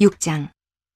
6장.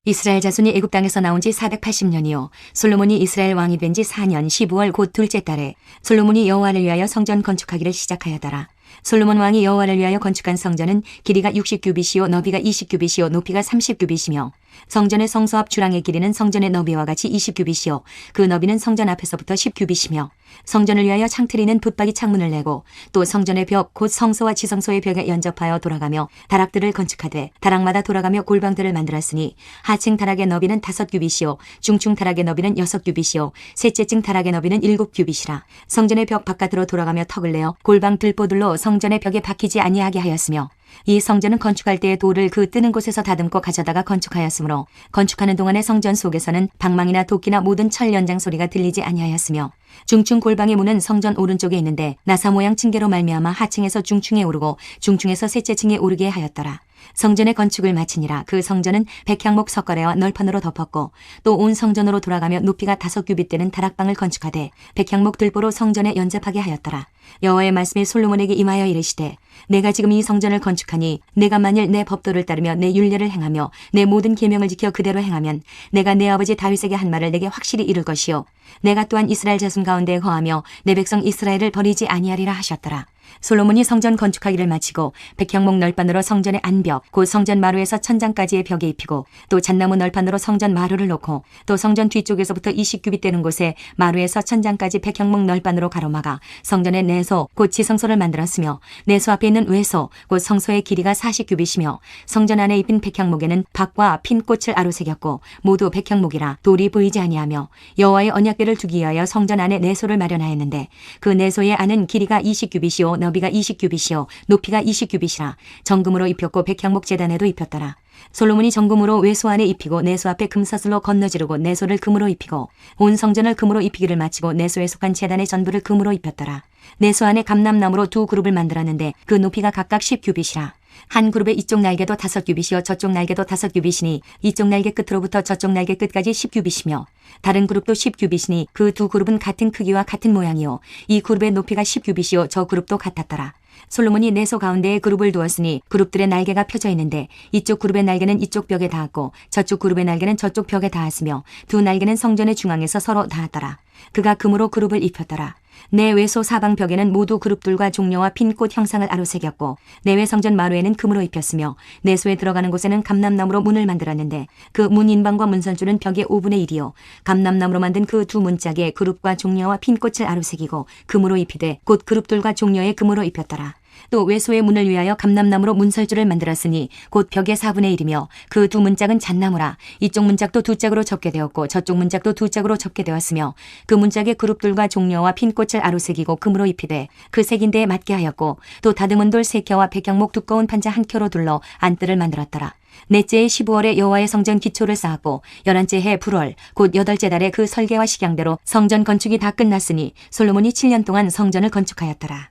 이스라엘 자손이 애굽 땅에서 나온 지 480년이요 솔로몬이 이스라엘 왕이 된 지 4년 15월 곧 둘째 달에 솔로몬이 여호와를 위하여 성전 건축하기를 시작하였더라. 솔로몬 왕이 여호와를 위하여 건축한 성전은 길이가 60규빗이요 너비가 20규빗이요 높이가 30규빗이며 성전의 성소 앞 주랑의 길이는 성전의 너비와 같이 20규빗이요 그 너비는 성전 앞에서부터 10규빗이며 성전을 위하여 창트리는 붙박이 창문을 내고 또 성전의 벽 곧 성소와 지성소의 벽에 연접하여 돌아가며 다락들을 건축하되 다락마다 돌아가며 골방들을 만들었으니 하층 다락의 너비는 5규빗이요 중층 다락의 너비는 6규빗이요 셋째층 다락의 너비는 7규빗이라. 성전의 벽 바깥으로 돌아가며 턱을 내어 골방 들보들로 성전의 벽에 박히지 아니하게 하였으며 이 성전은 건축할 때의 돌을 그 뜨는 곳에서 다듬고 가져다가 건축하였으므로 건축하는 동안의 성전 속에서는 방망이나 도끼나 모든 철 연장 소리가 들리지 아니하였으며 중층 골방의 문은 성전 오른쪽에 있는데 나사 모양 층계로 말미암아 하층에서 중층에 오르고 중층에서 셋째 층에 오르게 하였더라. 성전의 건축을 마치니라. 그 성전은 백향목 석가래와 널판으로 덮었고 또 온 성전으로 돌아가며 높이가 5규빗 되는 다락방을 건축하되 백향목 들보로 성전에 연접하게 하였더라. 여호와의 말씀이 솔로몬에게 임하여 이르시되 내가 지금 이 성전을 건축하니 내가 만일 내 법도를 따르며 내 율례를 행하며 내 모든 계명을 지켜 그대로 행하면 내가 내 아버지 다윗에게 한 말을 내게 확실히 이룰 것이요 내가 또한 이스라엘 자손 가운데 거하며 내 백성 이스라엘을 버리지 아니하리라 하셨더라. 솔로몬이 성전 건축하기를 마치고 백향목 널판으로 성전의 안벽 곧 성전 마루에서 천장까지의 벽에 입히고 또 잣나무 널판으로 성전 마루를 놓고 또 성전 뒤쪽에서부터 20규빗 되는 곳에 마루에서 천장까지 백향목 널판으로 가로막아 성전의 내소 곧 지성소를 만들었으며 내소 앞에 있는 외소 곧 성소의 길이가 40규빗이며 성전 안에 입힌 백향목에는 박과 핀 꽃을 아로새겼고 모두 백향목이라 돌이 보이지 아니하며 여호와의 언약궤를 두기 위하여 성전 안에 내소를 마련하였는데 그 내소의 안은 길이가 20규빗이요 너비가 20규빗이요 높이가 20규빗이라. 정금으로 입혔고 백향목 제단에도 입혔더라. 솔로몬이 정금으로 외소 안에 입히고 내소 앞에 금사슬로 건너지르고 내소를 금으로 입히고 온 성전을 금으로 입히기를 마치고 내소에 속한 제단의 전부를 금으로 입혔더라. 내소 안에 감람나무로 2그룹을 만들었는데 그 높이가 각각 10규빗이라. 한 그룹의 이쪽 날개도 5규빗이요 저쪽 날개도 5규빗이니 이쪽 날개 끝으로부터 저쪽 날개 끝까지 10규빗이며 다른 그룹도 10규빗이니 그 두 그룹은 같은 크기와 같은 모양이요 이 그룹의 높이가 10규빗이요 저 그룹도 같았더라. 솔로몬이 내소 가운데에 그룹을 두었으니 그룹들의 날개가 펴져 있는데 이쪽 그룹의 날개는 이쪽 벽에 닿았고 저쪽 그룹의 날개는 저쪽 벽에 닿았으며 두 날개는 성전의 중앙에서 서로 닿았더라. 그가 금으로 그룹을 입혔더라. 내 외소 사방 벽에는 모두 그룹들과 종려와 핀 꽃 형상을 아로새겼고 내외 성전 마루에는 금으로 입혔으며 내소에 들어가는 곳에는 감람나무로 문을 만들었는데 그 문 인방과 문선줄은 벽의 5분의 1이요 감람나무로 만든 그 두 문짝에 그룹과 종려와 핀 꽃을 아로새기고 금으로 입히되 곧 그룹들과 종려에 금으로 입혔더라. 또 외소의 문을 위하여 감람나무로 문설주를 만들었으니 곧 벽의 4분의 1이며 그 두 문짝은 잣나무라. 이쪽 문짝도 두 짝으로 접게 되었고 저쪽 문짝도 두 짝으로 접게 되었으며 그 문짝에 그룹들과 종려와 핀꽃을 아로새기고 금으로 입히되 그 색인대에 맞게 하였고 또 다듬은 돌 3켜와 백향목 두꺼운 판자 1켜로 둘러 안뜰을 만들었더라. 넷째의 15월에 여호와의 성전 기초를 쌓았고 11째 해 불월 곧 8째 달에 그 설계와 식양대로 성전 건축이 다 끝났으니 솔로몬이 7년 동안 성전을 건축하였더라.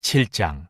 7장.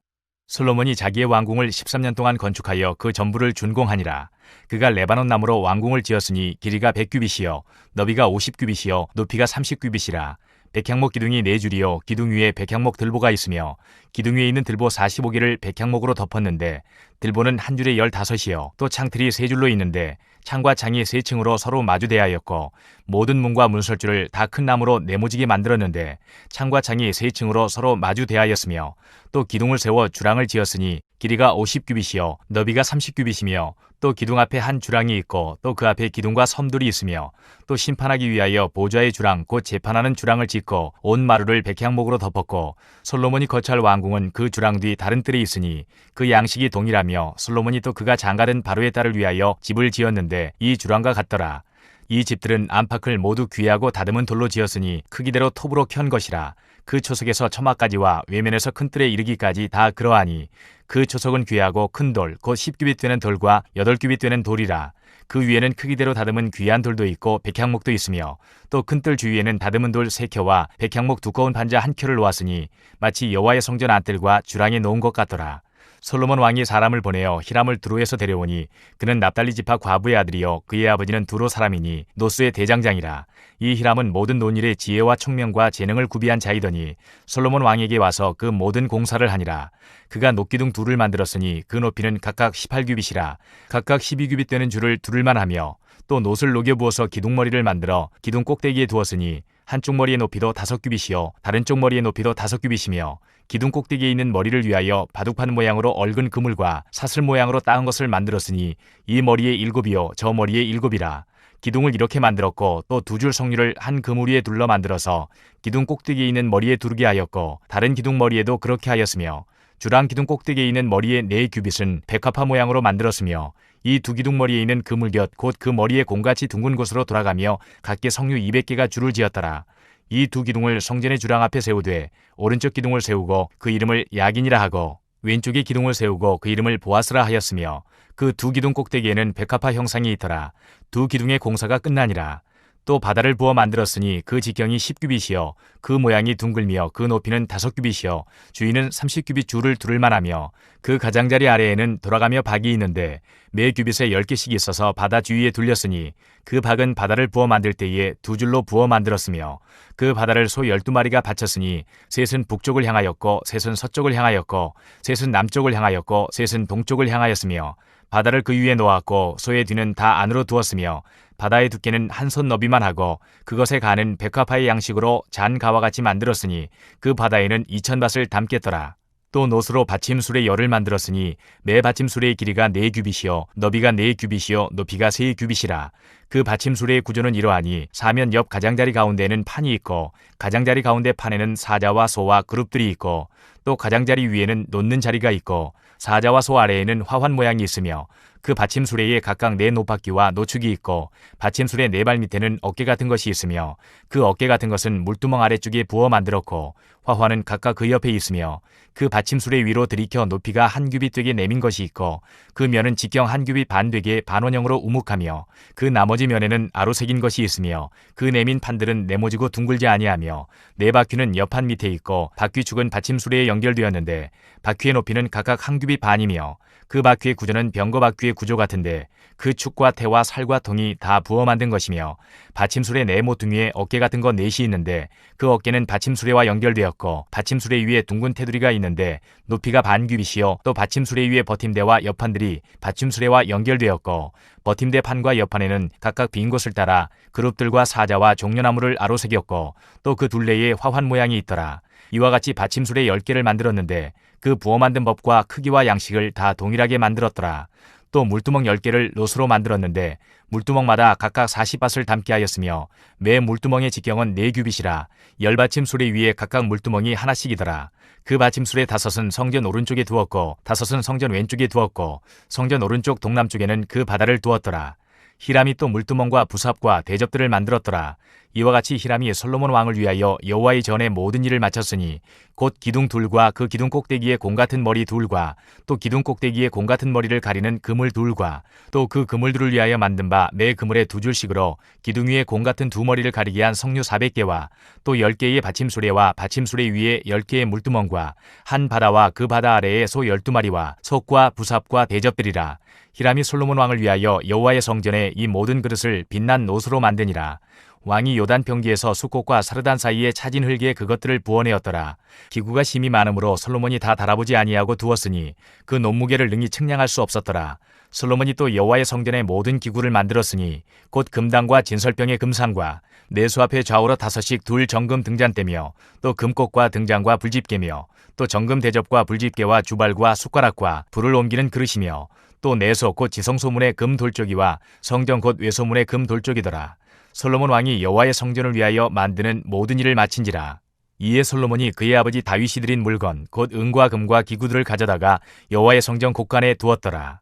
솔로몬이 자기의 왕궁을 13년 동안 건축하여 그 전부를 준공하니라. 그가 레바논 나무로 왕궁을 지었으니 길이가 100규빗이요 너비가 50규빗이요 높이가 30규빗이라. 백향목 기둥이 4줄이요 기둥 위에 백향목 들보가 있으며 기둥 위에 있는 들보 45개를 백향목으로 덮었는데 들보는 한 줄에 15이요 또 창틀이 3줄로 있는데 창과 창이 3층으로 서로 마주대하였고 모든 문과 문설주를 다 큰 나무로 네모지게 만들었는데 창과 창이 3층으로 서로 마주대하였으며 또 기둥을 세워 주랑을 지었으니 길이가 50규빗이요 너비가 30규빗이며 또 기둥 앞에 한 주랑이 있고 또 그 앞에 기둥과 섬들이 있으며 또 심판하기 위하여 보좌의 주랑 곧 재판하는 주랑을 짓고 온 마루를 백향목으로 덮었고 솔로몬이 거처할 왕궁은 그 주랑 뒤 다른 뜰에 있으니 그 양식이 동일하며 솔로몬이 또 그가 장가든 바로의 딸을 위하여 집을 지었는데 이 주랑과 같더라. 이 집들은 안팎을 모두 귀하고 다듬은 돌로 지었으니 크기대로 톱으로 켠 것이라. 그 초석에서 처마까지와 외면에서 큰 뜰에 이르기까지 다 그러하니 그 초석은 귀하고 큰 돌 곧 10규빗 되는 돌과 8규빗 되는 돌이라. 그 위에는 크기대로 다듬은 귀한 돌도 있고 백향목도 있으며 또 큰 뜰 주위에는 다듬은 돌 3켜와 백향목 두꺼운 판자 1켜를 놓았으니 마치 여호와의 성전 안뜰과 주랑에 놓은 것 같더라. 솔로몬 왕이 사람을 보내어 히람을 두로에서 데려오니 그는 납달리 지파 과부의 아들이요 그의 아버지는 두로 사람이니 노스의 대장장이라. 이 히람은 모든 논일의 지혜와 총명과 재능을 구비한 자이더니 솔로몬 왕에게 와서 그 모든 공사를 하니라. 그가 녹기둥 둘을 만들었으니 그 높이는 각각 18규빗이라. 각각 12규빗 되는 줄을 두를만 하며 또 놋을 녹여 부어서 기둥머리를 만들어 기둥 꼭대기에 두었으니 한쪽 머리의 높이도 5규빗이요 다른 쪽 머리의 높이도 5규빗이며 기둥 꼭대기에 있는 머리를 위하여 바둑판 모양으로 얽은 그물과 사슬 모양으로 따은 것을 만들었으니 이 머리에 7이요 저 머리에 7이라. 기둥을 이렇게 만들었고 또 두 줄 성류를 한 그물 위에 둘러 만들어서 기둥 꼭대기에 있는 머리에 두르게 하였고 다른 기둥 머리에도 그렇게 하였으며 주랑 기둥 꼭대기에 있는 머리의 4규빗은 백합화 모양으로 만들었으며 이 두 기둥 머리에 있는 그물 곁 곧 그 머리의 공같이 둥근 곳으로 돌아가며 각기 성류 200개가 줄을 지었더라. 이 두 기둥을 성전의 주랑 앞에 세우되 오른쪽 기둥을 세우고 그 이름을 야긴이라 하고 왼쪽의 기둥을 세우고 그 이름을 보아스라 하였으며 그 두 기둥 꼭대기에는 백합화 형상이 있더라. 두 기둥의 공사가 끝나니라. 또 바다를 부어 만들었으니 그 직경이 10규빗이요 그 모양이 둥글며 그 높이는 5규빗이요 주위는 30규빗 줄을 두를 만하며 그 가장자리 아래에는 돌아가며 박이 있는데 매 규빗에 10개씩 있어서 바다 주위에 둘렸으니 그 박은 바다를 부어 만들 때에 두 줄로 부어 만들었으며 그 바다를 소 12마리가 바쳤으니 셋은 북쪽을 향하였고 셋은 서쪽을 향하였고 셋은 남쪽을 향하였고 셋은 동쪽을 향하였으며 바다를 그 위에 놓았고 소의 뒤는 다 안으로 두었으며 바다의 두께는 한 손 너비만 하고 그것에 가는 백합화의 양식으로 잔 가와 같이 만들었으니 그 바다에는 2000밭을 담겠더라. 또 놋으로 받침술의 열을 만들었으니 매 받침술의 길이가 4규빗이요 너비가 4규빗이요 높이가 3규빗이라. 그 받침술의 구조는 이러하니 사면 옆 가장자리 가운데에는 판이 있고 가장자리 가운데 판에는 사자와 소와 그룹들이 있고 또 가장자리 위에는 놓는 자리가 있고 사자와 소 아래에는 화환 모양이 있으며 그 받침수레에 각각 4 노바퀴와 노축이 있고 받침수레 4발 밑에는 어깨 같은 것이 있으며 그 어깨 같은 것은 물두멍 아래쪽에 부어 만들었고 화환은 각각 그 옆에 있으며 그 받침수레 위로 들이켜 높이가 1규빗 되게 내민 것이 있고 그 면은 직경 1규빗 반 되게 반원형으로 우묵하며 그 나머지 면에는 아로 새긴 것이 있으며 그 내민 판들은 네모지고 둥글지 아니하며 4바퀴는 옆판 밑에 있고 바퀴축은 받침수레에 연결되었는데 바퀴의 높이는 각각 1규빗 반이며 그 바퀴의 구조는 병거 바퀴의 구조 같은데 그 축과 태와 살과 통이 다 부어 만든 것이며 받침수레 네 모퉁이에 어깨 같은 것 4이 있는데 그 어깨는 받침수레와 연결되었고 받침수레 위에 둥근 테두리가 있는데 높이가 반규빗이요 또 받침수레 위에 버팀대와 옆판들이 받침수레와 연결되었고 버팀대 판과 옆판에는 각각 빈 곳을 따라 그룹들과 사자와 종려나무를 아로새겼고 또 그 둘레에 화환 모양이 있더라. 이와 같이 받침수레 10개를 만들었는데 그 부어 만든 법과 크기와 양식을 다 동일하게 만들었더라. 또 물두멍 10개를 놋으로 만들었는데 물두멍마다 각각 40밭을 담게 하였으며 매 물두멍의 직경은 4규빗이라 10받침수레 위에 각각 물두멍이 하나씩이더라. 그 받침수레 5은 성전 오른쪽에 두었고 5은 성전 왼쪽에 두었고 성전 오른쪽 동남쪽에는 그 바다를 두었더라. 히람이 또 물두멍과 부삽과 대접들을 만들었더라. 이와 같이 히람이 솔로몬 왕을 위하여 여호와의 전에 모든 일을 마쳤으니 곧 기둥 둘과 그 기둥 꼭대기에 공 같은 머리 둘과 또 기둥 꼭대기에 공 같은 머리를 가리는 그물 둘과 또 그 그물들을 위하여 만든 바 매 그물에 2줄씩으로 기둥 위에 공 같은 두 머리를 가리게 한 성류 400개와 또 10개의 받침수레와 받침수레 위에 10개의 물두멍과 한 바다와 그 바다 아래에 소 12마리와 속과 부삽과 대접들이라. 히람이 솔로몬 왕을 위하여 여호와의 성전에 이 모든 그릇을 빛난 놋으로 만드니라. 왕이 요단 평지에서 숫꽃과 사르단 사이에 차진 흙에 그것들을 부어내었더라. 기구가 심이 많으므로 솔로몬이 다 달아보지 아니하고 두었으니 그 논무게를 능히 측량할 수 없었더라. 솔로몬이 또 여호와의 성전의 모든 기구를 만들었으니 곧 금당과 진설병의 금상과 내수 앞에 좌우로 5씩 둘 정금 등잔대며 또 금꽃과 등잔과 불집게며 또 정금 대접과 불집게와 주발과 숟가락과 불을 옮기는 그릇이며 또 내소 곧 지성소문의 금 돌조기와 성전 곧 외소문의 금 돌조기더라. 솔로몬 왕이 여호와의 성전을 위하여 만드는 모든 일을 마친지라. 이에 솔로몬이 그의 아버지 다윗이 드린 물건 곧 은과 금과 기구들을 가져다가 여호와의 성전 곳간에 두었더라.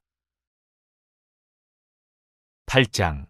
8장.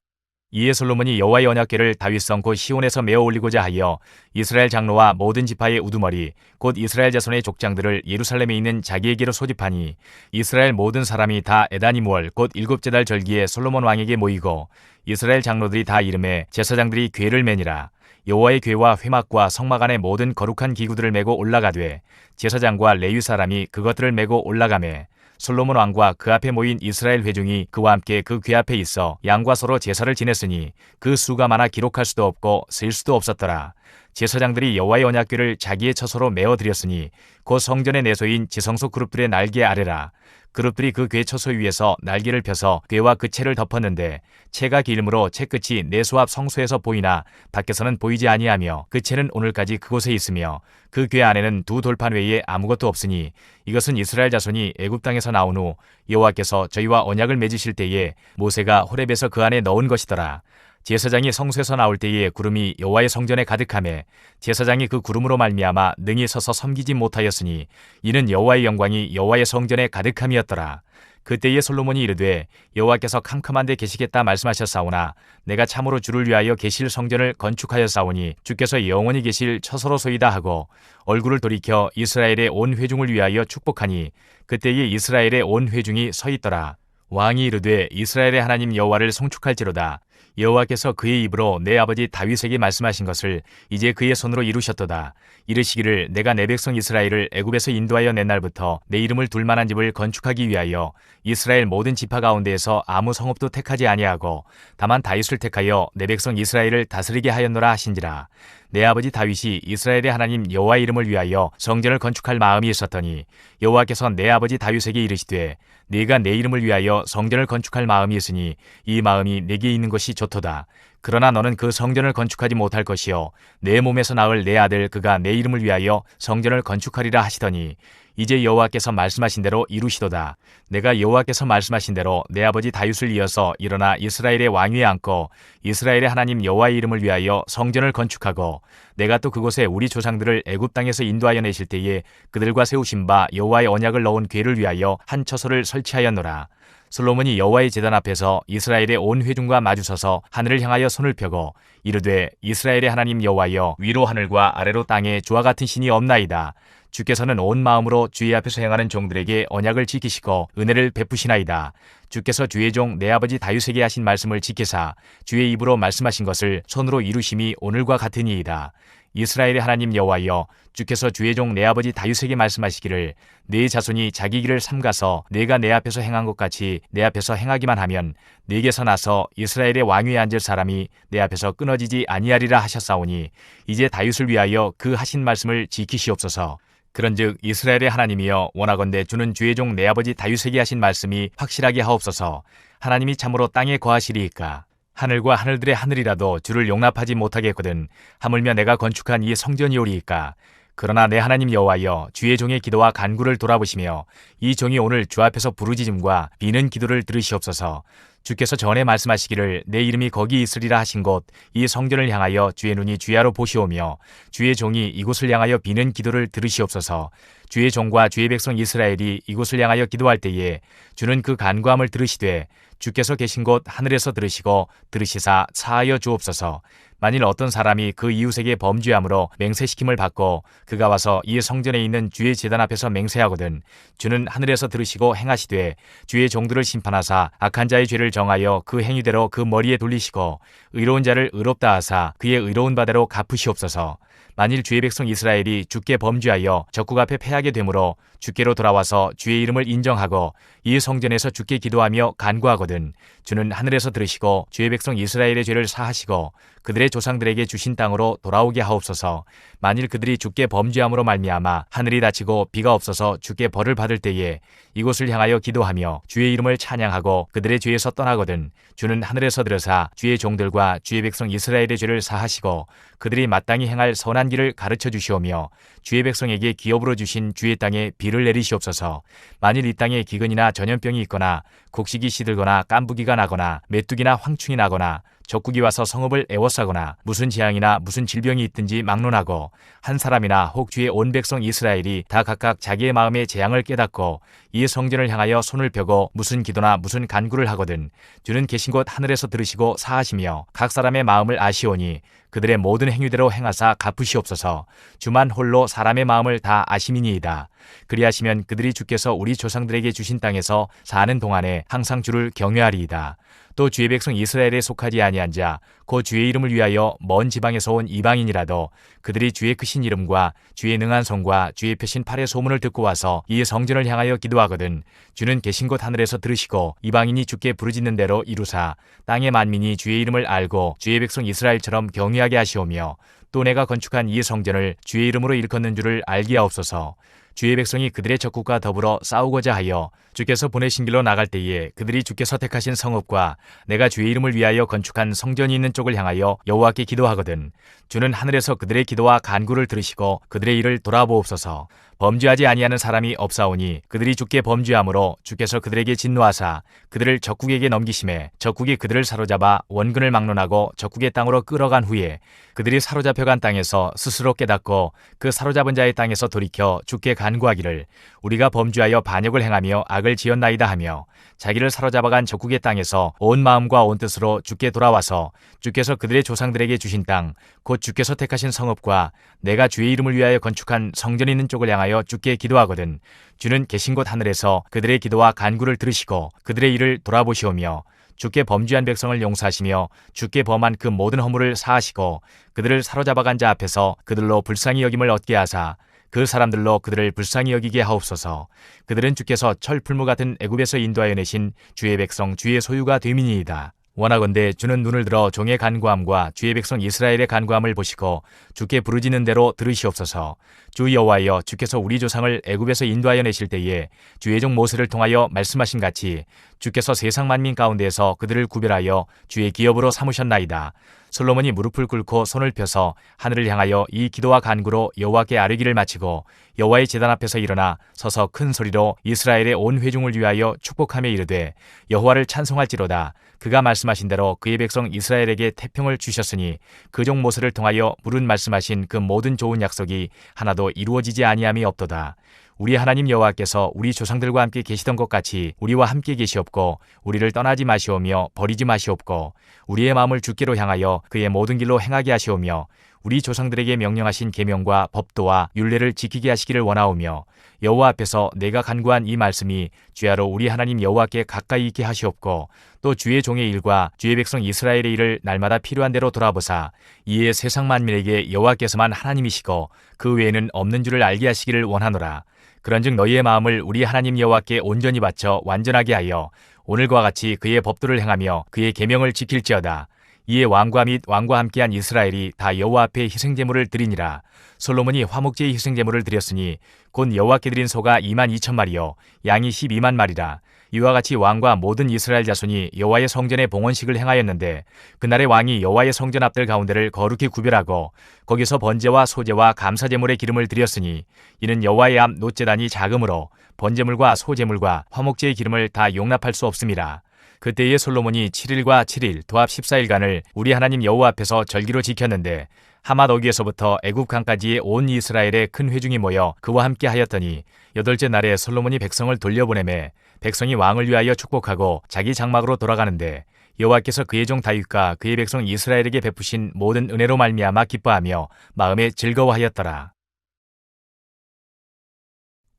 이에 솔로몬이 여호와의 언약궤를 다윗성 곧 시온에서 메어 올리고자 하여 이스라엘 장로와 모든 지파의 우두머리 곧 이스라엘 자손의 족장들을 예루살렘에 있는 자기에게로 소집하니 이스라엘 모든 사람이 다 에다니무월 곧 7째 달 절기에 솔로몬 왕에게 모이고 이스라엘 장로들이 다 이름에 제사장들이 궤를 매니라. 여호와의 궤와 회막과 성막 안에 모든 거룩한 기구들을 메고 올라가되 제사장과 레위 사람이 그것들을 메고 올라가매 솔로몬 왕과 그 앞에 모인 이스라엘 회중이 그와 함께 그 궤 앞에 있어 양과 서로 제사를 지냈으니 그 수가 많아 기록할 수도 없고 셀 수도 없었더라. 제사장들이 여호와의 언약궤를 자기의 처소로 메어 드렸으니 곧 성전의 내소인 지성소 그룹들의 날개 아래라. 그룹들이 그 궤 처소 위에서 날개를 펴서 궤와 그 채를 덮었는데 채가 길므로 채 끝이 내소 앞 성소에서 보이나 밖에서는 보이지 아니하며 그 채는 오늘까지 그곳에 있으며 그 궤 안에는 두 돌판 외에 아무것도 없으니 이것은 이스라엘 자손이 애굽 땅에서 나온 후 여호와께서 저희와 언약을 맺으실 때에 모세가 호렙에서 그 안에 넣은 것이더라. 제사장이 성소에서 나올 때에 구름이 여호와의 성전에 가득하매 제사장이 그 구름으로 말미암아 능히 서서 섬기지 못하였으니 이는 여호와의 영광이 여호와의 성전에 가득함이었더라. 그때에 솔로몬이 이르되 여호와께서 캄캄한 데 계시겠다 말씀하셨사오나 내가 참으로 주를 위하여 계실 성전을 건축하였사오니 주께서 영원히 계실 처소로소이다 하고 얼굴을 돌이켜 이스라엘의 온 회중을 위하여 축복하니 그때에 이스라엘의 온 회중이 서 있더라. 왕이 이르되 이스라엘의 하나님 여호와를 송축할지로다. 여호와께서 그의 입으로 내 아버지 다윗에게 말씀하신 것을 이제 그의 손으로 이루셨도다. 이르시기를 내가 내 백성 이스라엘을 애굽에서 인도하여 낸 날부터 내 이름을 둘 만한 집을 건축하기 위하여 이스라엘 모든 지파 가운데에서 아무 성읍도 택하지 아니하고 다만 다윗을 택하여 내 백성 이스라엘을 다스리게 하였노라 하신지라. 내 아버지 다윗이 이스라엘의 하나님 여호와의 이름을 위하여 성전을 건축할 마음이 있었더니 여호와께서 내 아버지 다윗에게 이르시되 네가 내 이름을 위하여 성전을 건축할 마음이 있으니 이 마음이 내게 있는 것이 좋도다. 그러나 너는 그 성전을 건축하지 못할 것이요 내 몸에서 낳을 내 아들 그가 내 이름을 위하여 성전을 건축하리라 하시더니 이제 여호와께서 말씀하신 대로 이루시도다. 내가 여호와께서 말씀하신 대로 내 아버지 다윗을 이어서 일어나 이스라엘의 왕위에 앉고 이스라엘의 하나님 여호와의 이름을 위하여 성전을 건축하고 내가 또 그곳에 우리 조상들을 애굽 땅에서 인도하여 내실 때에 그들과 세우신 바 여호와의 언약을 넣은 궤를 위하여 한 처소를 설치하였노라. 솔로몬이 여호와의 제단 앞에서 이스라엘의 온 회중과 마주서서 하늘을 향하여 손을 펴고 이르되 이스라엘의 하나님 여호와여 위로 하늘과 아래로 땅에 주와 같은 신이 없나이다. 주께서는 온 마음으로 주의 앞에서 행하는 종들에게 언약을 지키시고 은혜를 베푸시나이다. 주께서 주의 종 내 아버지 다윗에게 하신 말씀을 지키사 주의 입으로 말씀하신 것을 손으로 이루심이 오늘과 같으니이다. 이스라엘의 하나님 여호와여 주께서 주의 종 내 아버지 다윗에게 말씀하시기를 네 자손이 자기 길을 삼가서 내가 내 앞에서 행한 것 같이 내 앞에서 행하기만 하면 네게서 나서 이스라엘의 왕위에 앉을 사람이 내 앞에서 끊어지지 아니하리라 하셨사오니 이제 다윗을 위하여 그 하신 말씀을 지키시옵소서. 그런즉 이스라엘의 하나님이여 원하건대 주는 주의 종 내 아버지 다윗에게 하신 말씀이 확실하게 하옵소서. 하나님이 참으로 땅에 거하시리이까. 하늘과 하늘들의 하늘이라도 주를 용납하지 못하겠거든 하물며 내가 건축한 이 성전이오리이까. 그러나 내 하나님 여호와여 주의 종의 기도와 간구를 돌아보시며 이 종이 오늘 주 앞에서 부르짖음과 비는 기도를 들으시옵소서. 주께서 전에 말씀하시기를 내 이름이 거기 있으리라 하신 곳 이 성전을 향하여 주의 눈이 주야로 보시오며 주의 종이 이곳을 향하여 비는 기도를 들으시옵소서. 주의 종과 주의 백성 이스라엘이 이곳을 향하여 기도할 때에 주는 그 간구함을 들으시되 주께서 계신 곳 하늘에서 들으시고 들으시사 사하여 주옵소서. 만일 어떤 사람이 그 이웃에게 범죄함으로 맹세시킴을 받고 그가 와서 이 성전에 있는 주의 제단 앞에서 맹세하거든 주는 하늘에서 들으시고 행하시되 주의 종들을 심판하사 악한 자의 죄를 정하여 그 행위대로 그 머리에 돌리시고 의로운 자를 의롭다 하사 그의 의로운 바대로 갚으시옵소서. 만일 주의 백성 이스라엘이 주께 범죄하여 적국 앞에 패하게 되므로 주께로 돌아와서 주의 이름을 인정하고 이 성전에서 주께 기도하며 간구하거든 주는 하늘에서 들으시고 주의 백성 이스라엘의 죄를 사하시고 그들의 조상들에게 주신 땅으로 돌아오게 하옵소서. 만일 그들이 주께 범죄함으로 말미암아 하늘이 닫히고 비가 없어서 주께 벌을 받을 때에 이곳을 향하여 기도하며 주의 이름을 찬양하고 그들의 죄에서 떠나거든 주는 하늘에서 들으사 주의 종들과 주의 백성 이스라엘의 죄를 사하시고 그들이 마땅히 행할 선한 길을 가르쳐 주시오며 주의 백성에게 기업으로 주신 주의 땅에 비를 내리시옵소서. 만일 이 땅에 기근이나 전염병이 있거나 곡식이 시들거나 깐부기가 나거나 메뚜기나 황충이 나거나 적국이 와서 성읍을 애워싸거나 무슨 재앙이나 무슨 질병이 있든지 막론하고 한 사람이나 혹 주의 온 백성 이스라엘이 다 각각 자기의 마음의 재앙을 깨닫고 이 성전을 향하여 손을 펴고 무슨 기도나 무슨 간구를 하거든 주는 계신 곳 하늘에서 들으시고 사하시며 각 사람의 마음을 아시오니 그들의 모든 행위대로 행하사 갚으시옵소서. 주만 홀로 사람의 마음을 다 아심이니이다. 그리하시면 그들이 주께서 우리 조상들에게 주신 땅에서 사는 동안에 항상 주를 경외하리이다. 또 주의 백성 이스라엘에 속하지 아니한 자 곧 주의 이름을 위하여 먼 지방에서 온 이방인이라도 그들이 주의 크신 이름과 주의 능한 손과 주의 펴신 팔의 소문을 듣고 와서 이 성전을 향하여 기도하거든 주는 계신 곳 하늘에서 들으시고 이방인이 주께 부르짖는 대로 이루사 땅의 만민이 주의 이름을 알고 주의 백성 이스라엘처럼 경외하게 하시오며 또 내가 건축한 이 성전을 주의 이름으로 일컫는 줄을 알게 하옵소서. 주의 백성이 그들의 적국과 더불어 싸우고자 하여 주께서 보내신 길로 나갈 때에 그들이 주께서 택하신 성읍과 내가 주의 이름을 위하여 건축한 성전이 있는 쪽을 향하여 여호와께 기도하거든 주는 하늘에서 그들의 기도와 간구를 들으시고 그들의 일을 돌아보옵소서. 범죄하지 아니하는 사람이 없사오니 그들이 주께 범죄함으로 주께서 그들에게 진노하사 그들을 적국에게 넘기심에 적국이 그들을 사로잡아 원근을 막론하고 적국의 땅으로 끌어간 후에 그들이 사로잡혀간 땅에서 스스로 깨닫고 그 사로잡은 자의 땅에서 돌이켜 주께 간구하기를 우리가 범죄하여 반역을 행하며 악을 지었나이다 하며 자기를 사로잡아간 적국의 땅에서 온 마음과 온 뜻으로 주께 돌아와서 주께서 그들의 조상들에게 주신 땅 곧 주께서 택하신 성읍과 내가 주의 이름을 위하여 건축한 성전이 있는 쪽을 향하여 주께 기도하거든 주는 계신 곳 하늘에서 그들의 기도와 간구를 들으시고 그들의 일을 돌아보시오며 주께 범죄한 백성을 용서하시며 주께 범한 그 모든 허물을 사하시고 그들을 사로잡아간 자 앞에서 그들로 불쌍히 여김을 얻게 하사 그 사람들로 그들을 불쌍히 여기게 하옵소서. 그들은 주께서 철풀무 같은 애굽에서 인도하여 내신 주의 백성 주의 소유가 됨이니이다. 원하건대 주는 눈을 들어 종의 간구함과 주의 백성 이스라엘의 간구함을 보시고 주께 부르짖는 대로 들으시옵소서. 주 여호와여 주께서 우리 조상을 애굽에서 인도하여 내실 때에 주의 종 모세를 통하여 말씀하신 같이 주께서 세상 만민 가운데에서 그들을 구별하여 주의 기업으로 삼으셨나이다. 솔로몬이 무릎을 꿇고 손을 펴서 하늘을 향하여 이 기도와 간구로 여호와께 아뢰기를 마치고 여호와의 제단 앞에서 일어나 서서 큰 소리로 이스라엘의 온 회중을 위하여 축복하며 이르되 여호와를 찬송할지로다. 그가 말씀하신 대로 그의 백성 이스라엘에게 태평을 주셨으니 그 종 모세를 통하여 물은 말씀하신 그 모든 좋은 약속이 하나도 이루어지지 아니함이 없도다. 우리 하나님 여호와께서 우리 조상들과 함께 계시던 것 같이 우리와 함께 계시옵고 우리를 떠나지 마시오며 버리지 마시옵고 우리의 마음을 주께로 향하여 그의 모든 길로 행하게 하시오며 우리 조상들에게 명령하신 계명과 법도와 율례를 지키게 하시기를 원하오며 여호와 앞에서 내가 간구한 이 말씀이 주야로 우리 하나님 여호와께 가까이 있게 하시옵고 또 주의 종의 일과 주의 백성 이스라엘의 일을 날마다 필요한 대로 돌아보사 이에 세상 만민에게 여호와께서만 하나님이시고 그 외에는 없는 줄을 알게 하시기를 원하노라. 그런즉 너희의 마음을 우리 하나님 여호와께 온전히 바쳐 완전하게 하여 오늘과 같이 그의 법도를 행하며 그의 계명을 지킬지어다. 이에 왕과 및 왕과 함께한 이스라엘이 다 여호와 앞에 희생제물을 드리니라. 솔로몬이 화목제의 희생제물을 드렸으니 곧 여호와께 드린 소가 22,000마리요 양이 12만 마리라. 이와 같이 왕과 모든 이스라엘 자손이 여호와의 성전의 봉헌식을 행하였는데 그날의 왕이 여호와의 성전 앞들 가운데를 거룩히 구별하고 거기서 번제와 소제와 감사제물의 기름을 드렸으니 이는 여호와의 앞 놋제단이 작음으로 번제물과 소제물과 화목제의 기름을 다 용납할 수 없음이라. 그때에 솔로몬이 7일과 7일 도합 14일간을 우리 하나님 여호와 앞에서 절기로 지켰는데 하맛 어귀에서부터 애굽 강까지의 온 이스라엘의 큰 회중이 모여 그와 함께 하였더니 여덟째 날에 솔로몬이 백성을 돌려보내매 백성이 왕을 위하여 축복하고 자기 장막으로 돌아가는데 여호와께서 그의 종 다윗과 그의 백성 이스라엘에게 베푸신 모든 은혜로 말미암아 기뻐하며 마음에 즐거워하였더라.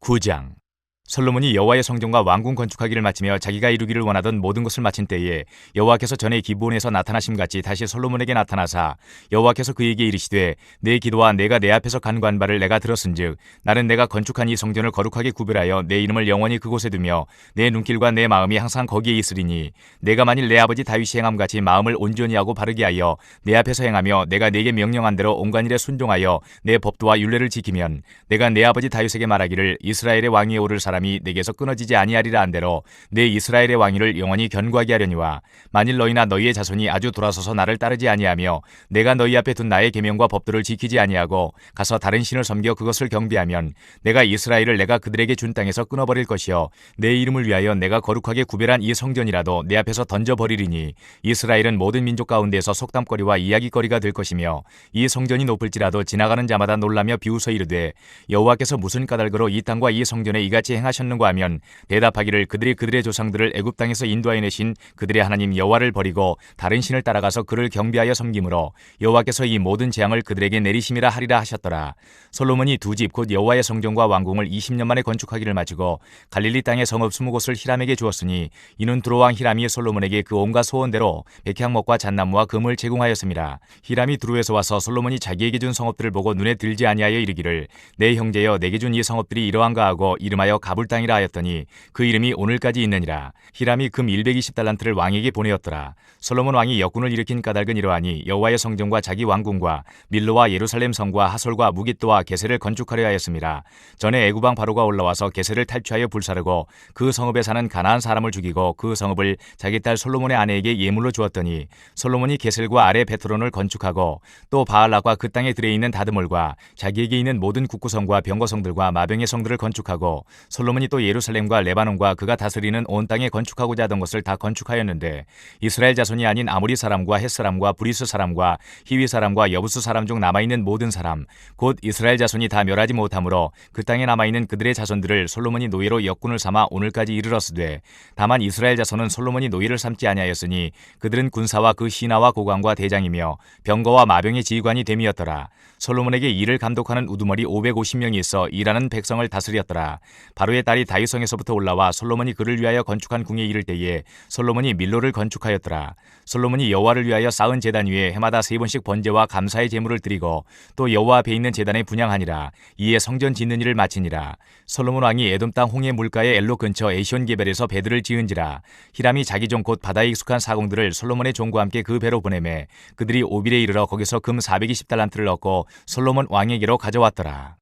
9장 솔로몬이 여호와의 성전과 왕궁 건축하기를 마치며 자기가 이루기를 원하던 모든 것을 마친 때에 여호와께서 전에 기브온에서 나타나심같이 다시 솔로몬에게 나타나사 여호와께서 그에게 이르시되 내 기도와 내가 내 앞에서 간구한 바를 내가 들었은즉 나는 내가 건축한 이 성전을 거룩하게 구별하여 내 이름을 영원히 그곳에 두며 내 눈길과 내 마음이 항상 거기에 있으리니 내가 만일 내 아버지 다윗이 행함같이 마음을 온전히 하고 바르게 하여 내 앞에서 행하며 내가 네게 명령한 대로 온갖 일에 순종하여 내 법도와 율례를 지키면 내가 내 아버지 다윗에게 말하기를 이스라엘의 왕위에 오를 사람이 내게서 끊어지지 아니하리라 한대로 내 이스라엘의 왕위를 영원히 견고하게 하려니와 만일 너희나 너희의 자손이 아주 돌아서서 나를 따르지 아니하며 내가 너희 앞에 둔 나의 계명과 법도를 지키지 아니하고 가서 다른 신을 섬겨 그것을 경배하면 내가 이스라엘을 내가 그들에게 준 땅에서 끊어버릴 것이요 내 이름을 위하여 내가 거룩하게 구별한 이 성전이라도 내 앞에서 던져버리리니 이스라엘은 모든 민족 가운데서 속담거리와 이야기거리가 될 것이며 이 성전이 높을지라도 지나가는 자마다 놀라며 비웃어 이르되 여호와께서 무슨 까닭으로 이 땅과 이 성전에 이같이 행하셨느냐 행하셨는가 하면 대답하기를 그들의 조상들을 애굽 땅에서 인도하여 내신 그들의 하나님 여호와를 버리고 다른 신을 따라가서 그를 경배하여 섬김으로 여호와께서 이 모든 재앙을 그들에게 내리심이라 하리라 하셨더라. 솔로몬이 두 집 곧 여호와의 성전과 왕궁을 20년 만에 건축하기를 마치고 갈릴리 땅의 성읍 20곳을 히람에게 주었으니 이는 두로왕 히람이 솔로몬에게 그 온갖 소원대로 백향목과 잣나무와 금을 제공하였습니다. 히람이 두로에서 와서 솔로몬이 자기에게 준 성읍들을 보고 눈에 들지 아니하여 이르기를 내 형제여 내게 준 이 성읍들이 이러한가 하고 이름하여 가불 땅이라 하였더니 그 이름이 오늘까지 있느니라. 히람이 금 120달란트를 왕에게 보내었더라. 솔로몬 왕이 역군을 일으킨 까닭은 이러하니 여호와의 성전과 자기 왕궁과 밀로와 예루살렘 성과 하솔과 무깃도와 게셀을 건축하려 하였습니다. 전에 애굽 왕 바로가 올라와서 게셀을 탈취하여 불사르고 그 성읍에 사는 가나안 사람을 죽이고 그 성읍을 자기 딸 솔로몬의 아내에게 예물로 주었더니 솔로몬이 게셀과 아래 베트론을 건축하고 또 바알락과 그 땅에 들에 있는 다드몰과 자기에게 있는 모든 국구성과 병거성들과 마병의 성들을 건축하고 솔로몬이 또 예루살렘과 레바논과 그가 다스리는 온 땅에 건축하고자 하던 것을 다 건축하였는데 이스라엘 자손이 아닌 아모리 사람과 헷 사람과 브리스 사람과 히위 사람과 여부스 사람 중 남아있는 모든 사람 곧 이스라엘 자손이 다 멸하지 못하므로 그 땅에 남아있는 그들의 자손들을 솔로몬이 노예로 역군을 삼아 오늘까지 이르렀으되 다만 이스라엘 자손은 솔로몬이 노예를 삼지 아니하였으니 그들은 군사와 그 신하와 고관과 대장이며 병거와 마병의 지휘관이 됨이었더라. 솔로몬에게 일을 감독하는 우두머리 550명이 있어 일하는 백성을 다스렸더라. 바로의 딸이 다윗성에서부터 올라와 솔로몬이 그를 위하여 건축한 궁에 이를 때에 솔로몬이 밀로를 건축하였더라. 솔로몬이 여호와를 위하여 쌓은 제단 위에 해마다 3번씩 번제와 감사의 제물을 드리고 또 여호와 앞에 있는 제단에 분향하니라. 이에 성전 짓는 일을 마치니라. 솔로몬 왕이 에돔 땅 홍해 물가의 엘로 근처 에시온 게벨에서 배들을 지은지라. 히람이 자기 종 곧 바다에 익숙한 사공들을 솔로몬의 종과 함께 그 배로 보내매 그들이 오빌에 이르러 거기서 금 420달란트를 얻고 솔로몬 왕에게로 가져왔더라.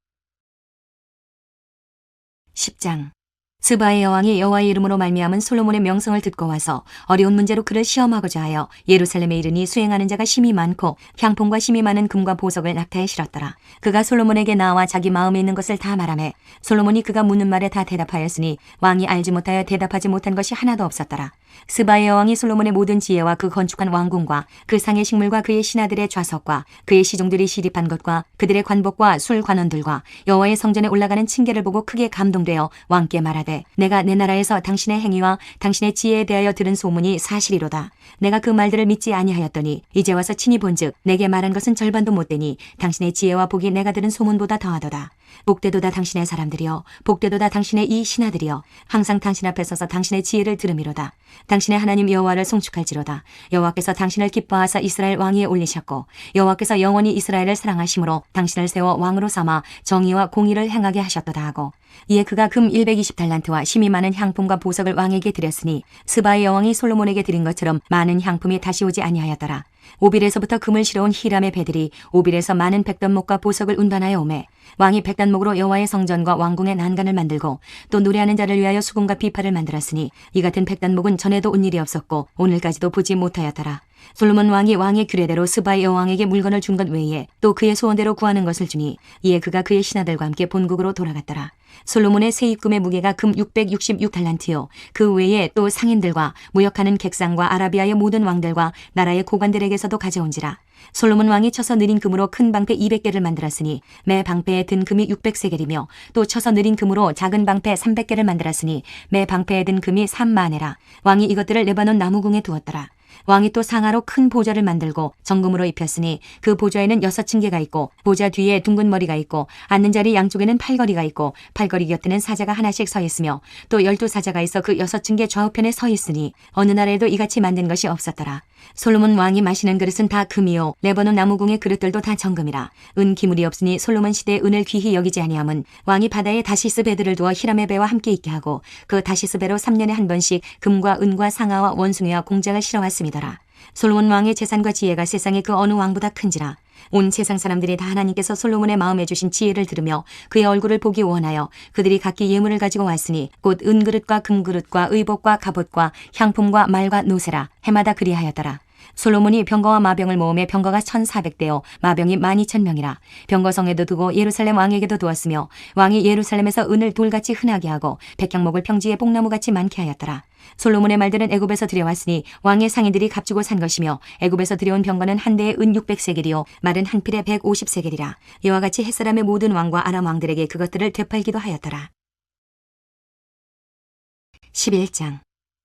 10장. 스바의 여왕이 여호와의 이름으로 말미암은 솔로몬의 명성을 듣고 와서 어려운 문제로 그를 시험하고자 하여 예루살렘에 이르니 수행하는 자가 심이 많고 향품과 심이 많은 금과 보석을 낙타에 실었더라. 그가 솔로몬에게 나와 자기 마음에 있는 것을 다 말하매 솔로몬이 그가 묻는 말에 다 대답하였으니 왕이 알지 못하여 대답하지 못한 것이 하나도 없었더라. 스바의 여왕이 솔로몬의 모든 지혜와 그 건축한 왕궁과 그 상의 식물과 그의 신하들의 좌석과 그의 시종들이 시립한 것과 그들의 관복과 술 관원들과 여호와의 성전에 올라가는 층계를 보고 크게 감동되어 왕께 말하되 내가 내 나라에서 당신의 행위와 당신의 지혜에 대하여 들은 소문이 사실이로다. 내가 그 말들을 믿지 아니하였더니 이제 와서 친히 본즉 내게 말한 것은 절반도 못되니 당신의 지혜와 복이 내가 들은 소문보다 더하도다. 복되도다 당신의 사람들이여 복되도다 당신의 이 신하들이여 항상 당신 앞에 서서 당신의 지혜를 들음이로다. 당신의 하나님 여호와를 송축할지로다. 여호와께서 당신을 기뻐하사 이스라엘 왕위에 올리셨고 여호와께서 영원히 이스라엘을 사랑하심으로 당신을 세워 왕으로 삼아 정의와 공의를 행하게 하셨도다 하고 이에 그가 금 120달란트와 심이 많은 향품과 보석을 왕에게 드렸으니 스바의 여왕이 솔로몬에게 드린 것처럼 많은 향품이 다시 오지 아니하였더라. 오빌에서부터 금을 실어온 히람의 배들이 오빌에서 많은 백단목과 보석을 운반하여 오매 왕이 백단목으로 여호와의 성전과 왕궁의 난간을 만들고 또 노래하는 자를 위하여 수금과 비파를 만들었으니 이 같은 백단목은 전에도 온 일이 없었고 오늘까지도 보지 못하였더라. 솔로몬 왕이 왕의 규례대로 스바의 여왕에게 물건을 준 것 외에 또 그의 소원대로 구하는 것을 주니 이에 그가 그의 신하들과 함께 본국으로 돌아갔더라. 솔로몬의 세입금의 무게가 금 666달란트요 그 외에 또 상인들과 무역하는 객상과 아라비아의 모든 왕들과 나라의 고관들에게서도 가져온지라. 솔로몬 왕이 쳐서 느린 금으로 큰 방패 200개를 만들었으니 매 방패에 든 금이 600세겔이며 또 쳐서 느린 금으로 작은 방패 300개를 만들었으니 매 방패에 든 금이 3만에라. 왕이 이것들을 레바논 나무궁에 두었더라. 왕이 또 상하로 큰 보좌를 만들고 정금으로 입혔으니 그 보좌에는 6층계가 있고 보좌 뒤에 둥근 머리가 있고 앉는 자리 양쪽에는 팔걸이가 있고 팔걸이 곁에는 사자가 하나씩 서 있으며 또 12사자가 있어 그 6층계 좌우편에 서 있으니 어느 나라에도 이같이 만든 것이 없었더라. 솔로몬 왕이 마시는 그릇은 다 금이요 레바논 나무궁의 그릇들도 다 정금이라. 은 기물이 없으니 솔로몬 시대에 은을 귀히 여기지 아니함은 왕이 바다에 다시스 배들을 두어 히람의 배와 함께 있게 하고 그 다시스 배로 3년에 한 번씩 금과 은과 상아와 원숭이와 공작을 실어왔음이더라. 솔로몬 왕의 재산과 지혜가 세상의 그 어느 왕보다 큰지라. 온 세상 사람들이 다 하나님께서 솔로몬의 마음에 주신 지혜를 들으며 그의 얼굴을 보기 원하여 그들이 각기 예물을 가지고 왔으니 곧 은그릇과 금그릇과 의복과 갑옷과 향품과 말과 노새라. 해마다 그리하였더라. 솔로몬이 병거와 마병을 모음에 병거가 1400대요 마병이 12000명이라. 병거성에도 두고 예루살렘 왕에게도 두었으며 왕이 예루살렘에서 은을 돌같이 흔하게 하고 백향목을 평지에 뽕나무같이 많게 하였더라. 솔로몬의 말들은 애굽에서 들여왔으니 왕의 상인들이 값주고 산 것이며 애굽에서 들여온 병거는 한 대에 은 600세겔이요 말은 한 필에 150세겔이라. 이와 같이 햇사람의 모든 왕과 아람 왕들에게 그것들을 되팔기도 하였더라. 11장.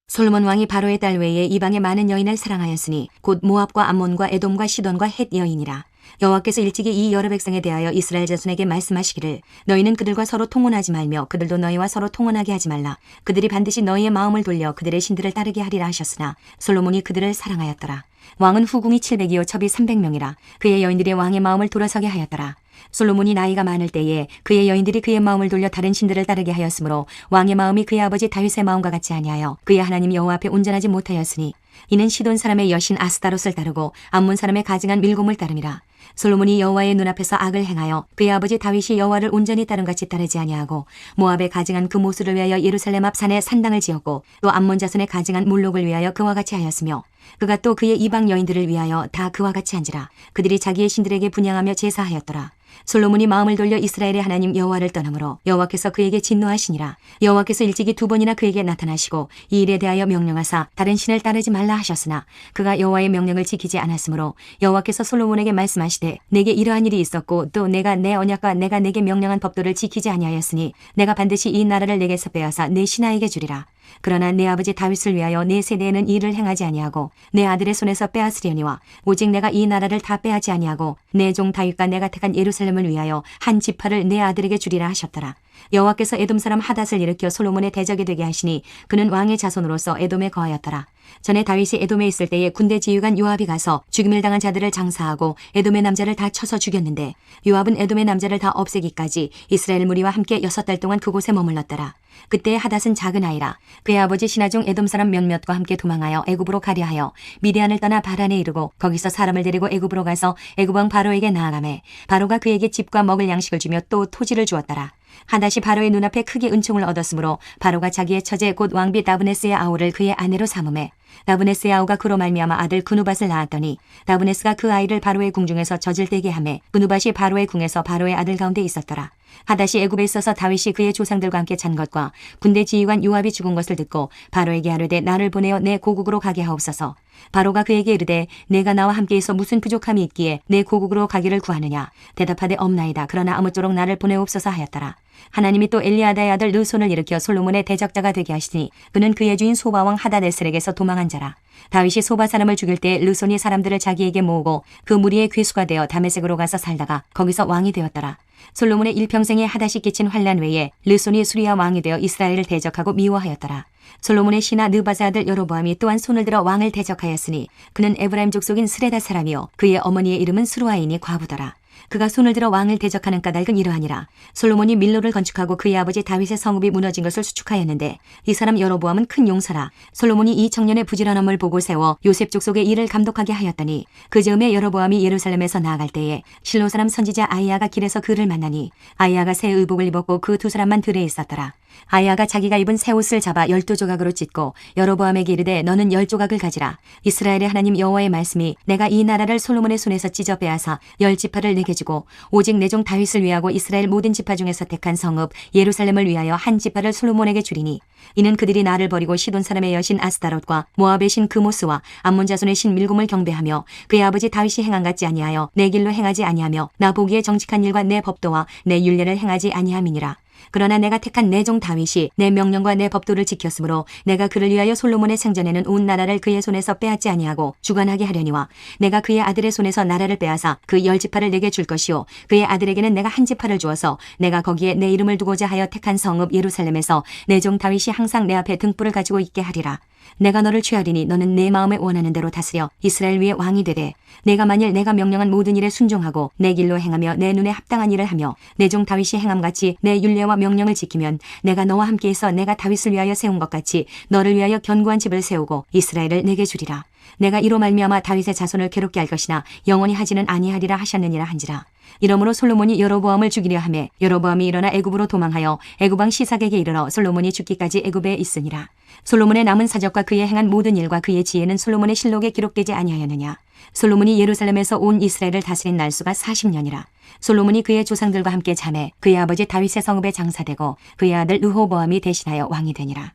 솔로몬 왕이 바로의 딸 외에 이방의 많은 여인을 사랑하였으니 곧 모압과 암몬과 에돔과 시돈과 헷 여인이라. 여호와께서 일찍이 이 여러 백성에 대하여 이스라엘 자손에게 말씀하시기를 너희는 그들과 서로 통혼하지 말며 그들도 너희와 서로 통혼하게 하지 말라. 그들이 반드시 너희의 마음을 돌려 그들의 신들을 따르게 하리라 하셨으나 솔로몬이 그들을 사랑하였더라. 왕은 후궁이 700이요 첩이 300명이라. 그의 여인들이 왕의 마음을 돌아서게 하였더라. 솔로몬이 나이가 많을 때에 그의 여인들이 그의 마음을 돌려 다른 신들을 따르게 하였으므로 왕의 마음이 그의 아버지 다윗의 마음과 같지 아니하여 그의 하나님 여호와 앞에 온전하지 못하였으니 이는 시돈 사람의 여신 아스타롯을 따르고 암몬 사람의 가증한 밀곰을 따름이라. 솔로몬이 여호와의 눈앞에서 악을 행하여 그의 아버지 다윗이 여호와를 온전히 따름같이 따르지 아니하고 모압의 가증한 그 모수를 위하여 예루살렘 앞 산에 산당을 지었고 또 암몬 자손의 가증한 몰록을 위하여 그와 같이 하였으며 그가 또 그의 이방 여인들을 위하여 다 그와 같이 한지라. 그들이 자기의 신들에게 분향하며 제사하였더라. 솔로몬이 마음을 돌려 이스라엘의 하나님 여호와를 떠나므로 여호와께서 그에게 진노하시니라. 여호와께서 일찍이 2번이나 그에게 나타나시고 이 일에 대하여 명령하사 다른 신을 따르지 말라 하셨으나 그가 여호와의 명령을 지키지 않았으므로 여호와께서 솔로몬에게 말씀하시되 내게 이러한 일이 있었고 또 내가 내 언약과 내가 내게 명령한 법도를 지키지 아니하였으니 내가 반드시 이 나라를 내게서 빼앗아 내 신하에게 주리라. 그러나 내 아버지 다윗을 위하여 내 세대에는 이 일을 행하지 아니하고 내 아들의 손에서 빼앗으려니와 오직 내가 이 나라를 다 빼앗지 아니하고 내 종 다윗과 내가 택한 예루살렘을 위하여 한 지파를 내 아들에게 주리라 하셨더라. 여호와께서 에돔 사람 하닷을 일으켜 솔로몬의 대적이 되게 하시니 그는 왕의 자손으로서 에돔에 거하였더라. 전에 다윗이 에돔에 있을 때에 군대 지휘관 요압이 가서 죽임을 당한 자들을 장사하고 에돔의 남자를 다 쳐서 죽였는데 요압은 에돔의 남자를 다 없애기까지 이스라엘 무리와 함께 6달 동안 그곳에 머물렀더라. 그때 하닷은 작은 아이라. 그의 아버지 신하중 에돔 사람 몇몇과 함께 도망하여 애굽으로 가려 하여 미디안을 떠나 바란에 이르고 거기서 사람을 데리고 애굽으로 가서 애굽 왕 바로에게 나아가매 바로가 그에게 집과 먹을 양식을 주며 또 토지를 주었더라. 하닷이 바로의 눈앞에 크게 은총을 얻었으므로 바로가 자기의 처제 곧 왕비 다브네스의 아우를 그의 아내로 삼음해 다브네스의 아우가 그로 말미암아 아들 그누밧을 낳았더니 다브네스가 그 아이를 바로의 궁중에서 젖을떼게 하매 그누밧이 바로의 궁에서 바로의 아들 가운데 있었더라. 하닷이 애굽에 있어서 다윗이 그의 조상들과 함께 잔 것과 군대 지휘관 요압이 죽은 것을 듣고 바로에게 아뢰되 나를 보내어 내 고국으로 가게 하옵소서. 바로가 그에게 이르되 내가 나와 함께 있어 무슨 부족함이 있기에 내 고국으로 가기를 구하느냐. 대답하되 없나이다. 그러나 아무쪼록 나를 보내옵소서 하였더라. 하나님이 또 엘리아다의 아들 르손을 일으켜 솔로몬의 대적자가 되게 하시니 그는 그의 주인 소바왕 하닷에셀에게서 도망한 자라. 다윗이 소바 사람을 죽일 때 르손이 사람들을 자기에게 모으고 그 무리의 괴수가 되어 다메섹으로 가서 살다가 거기서 왕이 되었더라. 솔로몬의 일평생에 하닷이 끼친 환난 외에 르손이 수리아 왕이 되어 이스라엘을 대적하고 미워하였더라. 솔로몬의 신하 느바자 아들 여로보암이 또한 손을 들어 왕을 대적하였으니 그는 에브라임 족속인 스레다 사람이요 그의 어머니의 이름은 스루아이니 과부더라. 그가 손을 들어 왕을 대적하는 까닭은 이러하니라. 솔로몬이 밀로를 건축하고 그의 아버지 다윗의 성읍이 무너진 것을 수축하였는데 이 사람 여로보암은 큰 용사라. 솔로몬이 이 청년의 부지런함을 보고 세워 요셉 족속의 일을 감독하게 하였더니 그 즈음에 여로보암이 예루살렘에서 나아갈 때에 실로 사람 선지자 아이야가 길에서 그를 만나니 아이야가 새 의복을 입었고 그 두 사람만 들에 있었더라. 아이야가 자기가 입은 새 옷을 잡아 12조각으로 찢고 여로보암에게 이르되 너는 10조각을 가지라. 이스라엘의 하나님 여호와의 말씀이 내가 이 나라를 솔로몬의 손에서 찢어 빼앗아 10지파를 내게 주고 오직 내 종 다윗을 위하고 이스라엘 모든 지파 중에서 택한 성읍 예루살렘을 위하여 한 지파를 솔로몬에게 주리니 이는 그들이 나를 버리고 시돈 사람의 여신 아스타롯과 모압의 신 그모스와 암몬 자손의 신 밀곰을 경배하며 그의 아버지 다윗이 행한 같지 아니하여 내 길로 행하지 아니하며 나 보기에 정직한 일과 내 법도와 내 율례를 행하지 아니함이니라. 그러나 내가 택한 내 종 다윗이 내 명령과 내 법도를 지켰으므로 내가 그를 위하여 솔로몬의 생전에는 온 나라를 그의 손에서 빼앗지 아니하고 주관하게 하려니와 내가 그의 아들의 손에서 나라를 빼앗아 그 10지파를 내게 줄 것이요 그의 아들에게는 내가 한 지파를 주어서 내가 거기에 내 이름을 두고자 하여 택한 성읍 예루살렘에서 내 종 다윗이 항상 내 앞에 등불을 가지고 있게 하리라. 내가 너를 취하리니 너는 내 마음에 원하는 대로 다스려 이스라엘 위에 왕이 되되 내가 만일 내가 명령한 모든 일에 순종하고 내 길로 행하며 내 눈에 합당한 일을 하며 내 종 다윗이 행함같이 내 율례와 명령을 지키면 내가 너와 함께 있어 내가 다윗을 위하여 세운 것 같이 너를 위하여 견고한 집을 세우고 이스라엘을 내게 주리라. 내가 이로 말미암아 다윗의 자손을 괴롭게 할 것이나 영원히 하지는 아니하리라 하셨느니라 한지라. 이러므로 솔로몬이 여로보암을 죽이려 하매 여로보암이 일어나 애굽으로 도망하여 애굽 왕 시삭에게 이르러 솔로몬이 죽기까지 애굽에 있으니라. 솔로몬의 남은 사적과 그의 행한 모든 일과 그의 지혜는 솔로몬의 실록에 기록되지 아니하였느냐. 솔로몬이 예루살렘에서 온 이스라엘을 다스린 날수가 40년이라. 솔로몬이 그의 조상들과 함께 자매 그의 아버지 다윗의 성읍에 장사되고 그의 아들 르호보암이 대신하여 왕이 되니라.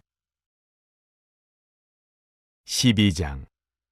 12장.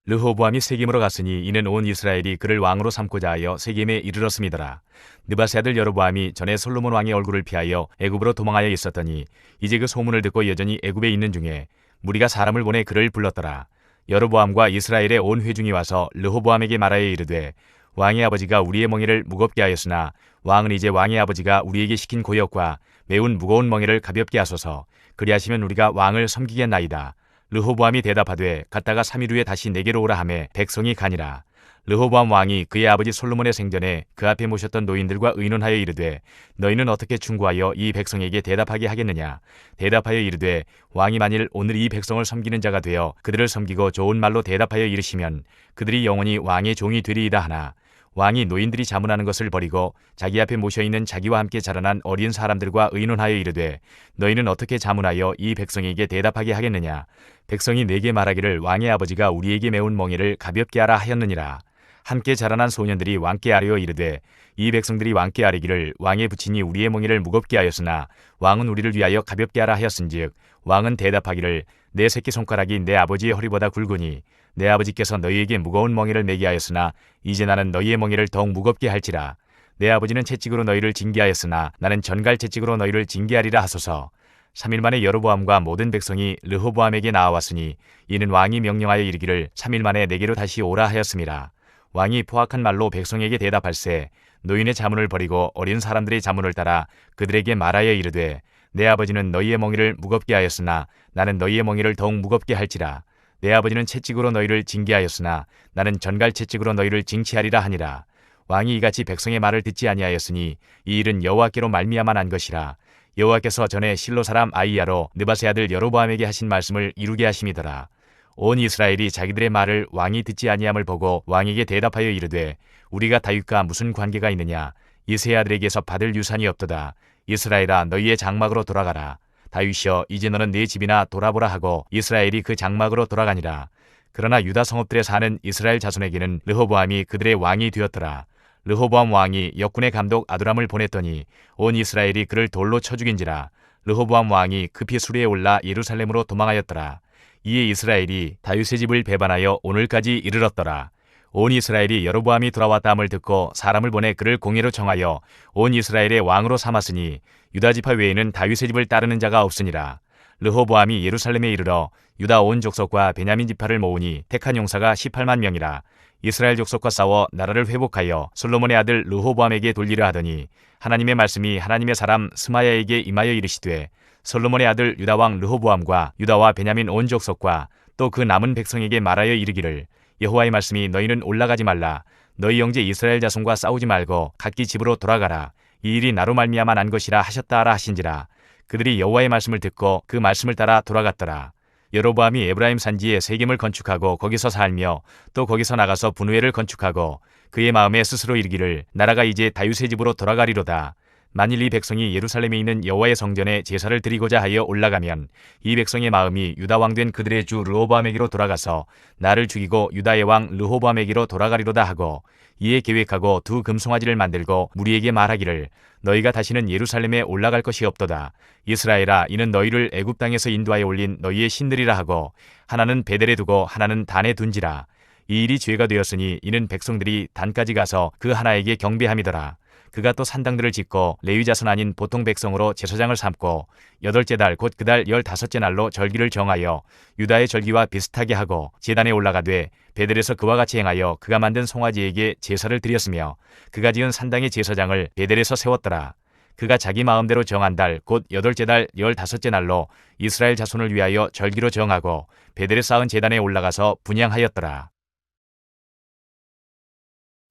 르호보암이 세겜으로 갔으니 이는 온 이스라엘이 그를 왕으로 삼고자 하여 세겜에 이르렀음이더라. 느밧의 아들 여로보암이 전에 솔로몬 왕의 얼굴을 피하여 애굽으로 도망하여 있었더니 이제 그 소문을 듣고 여전히 애굽에 있는 중에 무리가 사람을 보내 그를 불렀더라. 여로보암과 이스라엘의 온 회중이 와서 르호보암에게 말하여 이르되 왕의 아버지가 우리의 멍에를 무겁게 하였으나 왕은 이제 왕의 아버지가 우리에게 시킨 고역과 매운 무거운 멍에를 가볍게 하소서. 그리하시면 우리가 왕을 섬기겠나이다. 르호보암이 대답하되 갔다가 3일 후에 다시 내게로 오라 하매 백성이 가니라. 르호보암 왕이 그의 아버지 솔로몬의 생전에 그 앞에 모셨던 노인들과 의논하여 이르되 너희는 어떻게 충고하여 이 백성에게 대답하게 하겠느냐. 대답하여 이르되 왕이 만일 오늘 이 백성을 섬기는 자가 되어 그들을 섬기고 좋은 말로 대답하여 이르시면 그들이 영원히 왕의 종이 되리이다 하나 왕이 노인들이 자문하는 것을 버리고 자기 앞에 모셔있는 자기와 함께 자라난 어린 사람들과 의논하여 이르되 너희는 어떻게 자문하여 이 백성에게 대답하게 하겠느냐. 백성이 내게 말하기를 왕의 아버지가 우리에게 메운 멍에를 가볍게 하라 하였느니라. 함께 자라난 소년들이 왕께 아뢰어 이르되 이 백성들이 왕께 아뢰기를 왕의 부친이 우리의 멍에를 무겁게 하였으나 왕은 우리를 위하여 가볍게 하라 하였은즉 왕은 대답하기를 내 새끼손가락이 내 아버지의 허리보다 굵으니 내 아버지께서 너희에게 무거운 멍에를 매게 하였으나 이제 나는 너희의 멍에를 더욱 무겁게 할지라. 내 아버지는 채찍으로 너희를 징계하였으나 나는 전갈 채찍으로 너희를 징계하리라 하소서. 3일 만에 여로보암과 모든 백성이 르호보암에게 나와왔으니 이는 왕이 명령하여 이르기를 3일 만에 내게로 다시 오라 하였음이라. 왕이 포악한 말로 백성에게 대답할세 노인의 자문을 버리고 어린 사람들의 자문을 따라 그들에게 말하여 이르되 내 아버지는 너희의 멍에를 무겁게 하였으나 나는 너희의 멍에를 더욱 무겁게 할지라. 내 아버지는 채찍으로 너희를 징계하였으나 나는 전갈 채찍으로 너희를 징치하리라 하니라. 왕이 이같이 백성의 말을 듣지 아니하였으니 이 일은 여호와께로 말미암아 난 것이라. 여호와께서 전에 실로 사람 아히야로 느밧의 아들 여로보암에게 하신 말씀을 이루게 하심이더라. 온 이스라엘이 자기들의 말을 왕이 듣지 아니함을 보고 왕에게 대답하여 이르되 우리가 다윗과 무슨 관계가 있느냐. 이새의 아들에게서 받을 유산이 없도다. 이스라엘아 너희의 장막으로 돌아가라. 다윗이여 이제 너는 네 집이나 돌아보라 하고 이스라엘이 그 장막으로 돌아가니라. 그러나 유다 성읍들에 사는 이스라엘 자손에게는 르호보암이 그들의 왕이 되었더라. 르호보암 왕이 역군의 감독 아두람을 보냈더니 온 이스라엘이 그를 돌로 쳐 죽인지라. 르호보암 왕이 급히 수리에 올라 예루살렘으로 도망하였더라. 이에 이스라엘이 다윗의 집을 배반하여 오늘까지 이르렀더라. 온 이스라엘이 여로보암이 돌아왔다 함을 듣고 사람을 보내 그를 공회로 청하여 온 이스라엘의 왕으로 삼았으니 유다 지파 외에는 다윗의 집을 따르는 자가 없으니라. 르호보암이 예루살렘에 이르러 유다 온 족속과 베냐민 지파를 모으니 택한 용사가 18만 명이라. 이스라엘 족속과 싸워 나라를 회복하여 솔로몬의 아들 르호보암에게 돌리려 하더니 하나님의 말씀이 하나님의 사람 스마야에게 임하여 이르시되 솔로몬의 아들 유다 왕 르호보암과 유다와 베냐민 온 족속과 또 그 남은 백성에게 말하여 이르기를 여호와의 말씀이 너희는 올라가지 말라. 너희 형제 이스라엘 자손과 싸우지 말고 각기 집으로 돌아가라. 이 일이 나로 말미암아 난 것이라 하셨다 하라 하신지라. 그들이 여호와의 말씀을 듣고 그 말씀을 따라 돌아갔더라. 여로보암이 에브라임 산지에 세겜을 건축하고 거기서 살며 또 거기서 나가서 분우엘을 건축하고 그의 마음에 스스로 이르기를 나라가 이제 다윗의 집으로 돌아가리로다. 만일 이 백성이 예루살렘에 있는 여호와의 성전에 제사를 드리고자 하여 올라가면 이 백성의 마음이 유다 왕 된 그들의 주 르호보암에게로 돌아가서 나를 죽이고 유다의 왕 르호보암에게로 돌아가리로다 하고 이에 계획하고 두 금송아지를 만들고 무리에게 말하기를 너희가 다시는 예루살렘에 올라갈 것이 없도다. 이스라엘아 이는 너희를 애굽 땅에서 인도하여 올린 너희의 신들이라 하고 하나는 베델에 두고 하나는 단에 둔지라. 이 일이 죄가 되었으니 이는 백성들이 단까지 가서 그 하나에게 경배함이더라. 그가 또 산당들을 짓고 레위 자손 아닌 보통 백성으로 제사장을 삼고 8째 달 곧 그달 15째 날로 절기를 정하여 유다의 절기와 비슷하게 하고 제단에 올라가되 베델에서 그와 같이 행하여 그가 만든 송아지에게 제사를 드렸으며 그가 지은 산당의 제사장을 베델에서 세웠더라. 그가 자기 마음대로 정한 달 곧 8째 달 15째 날로 이스라엘 자손을 위하여 절기로 정하고 베델에 쌓은 제단에 올라가서 분향하였더라.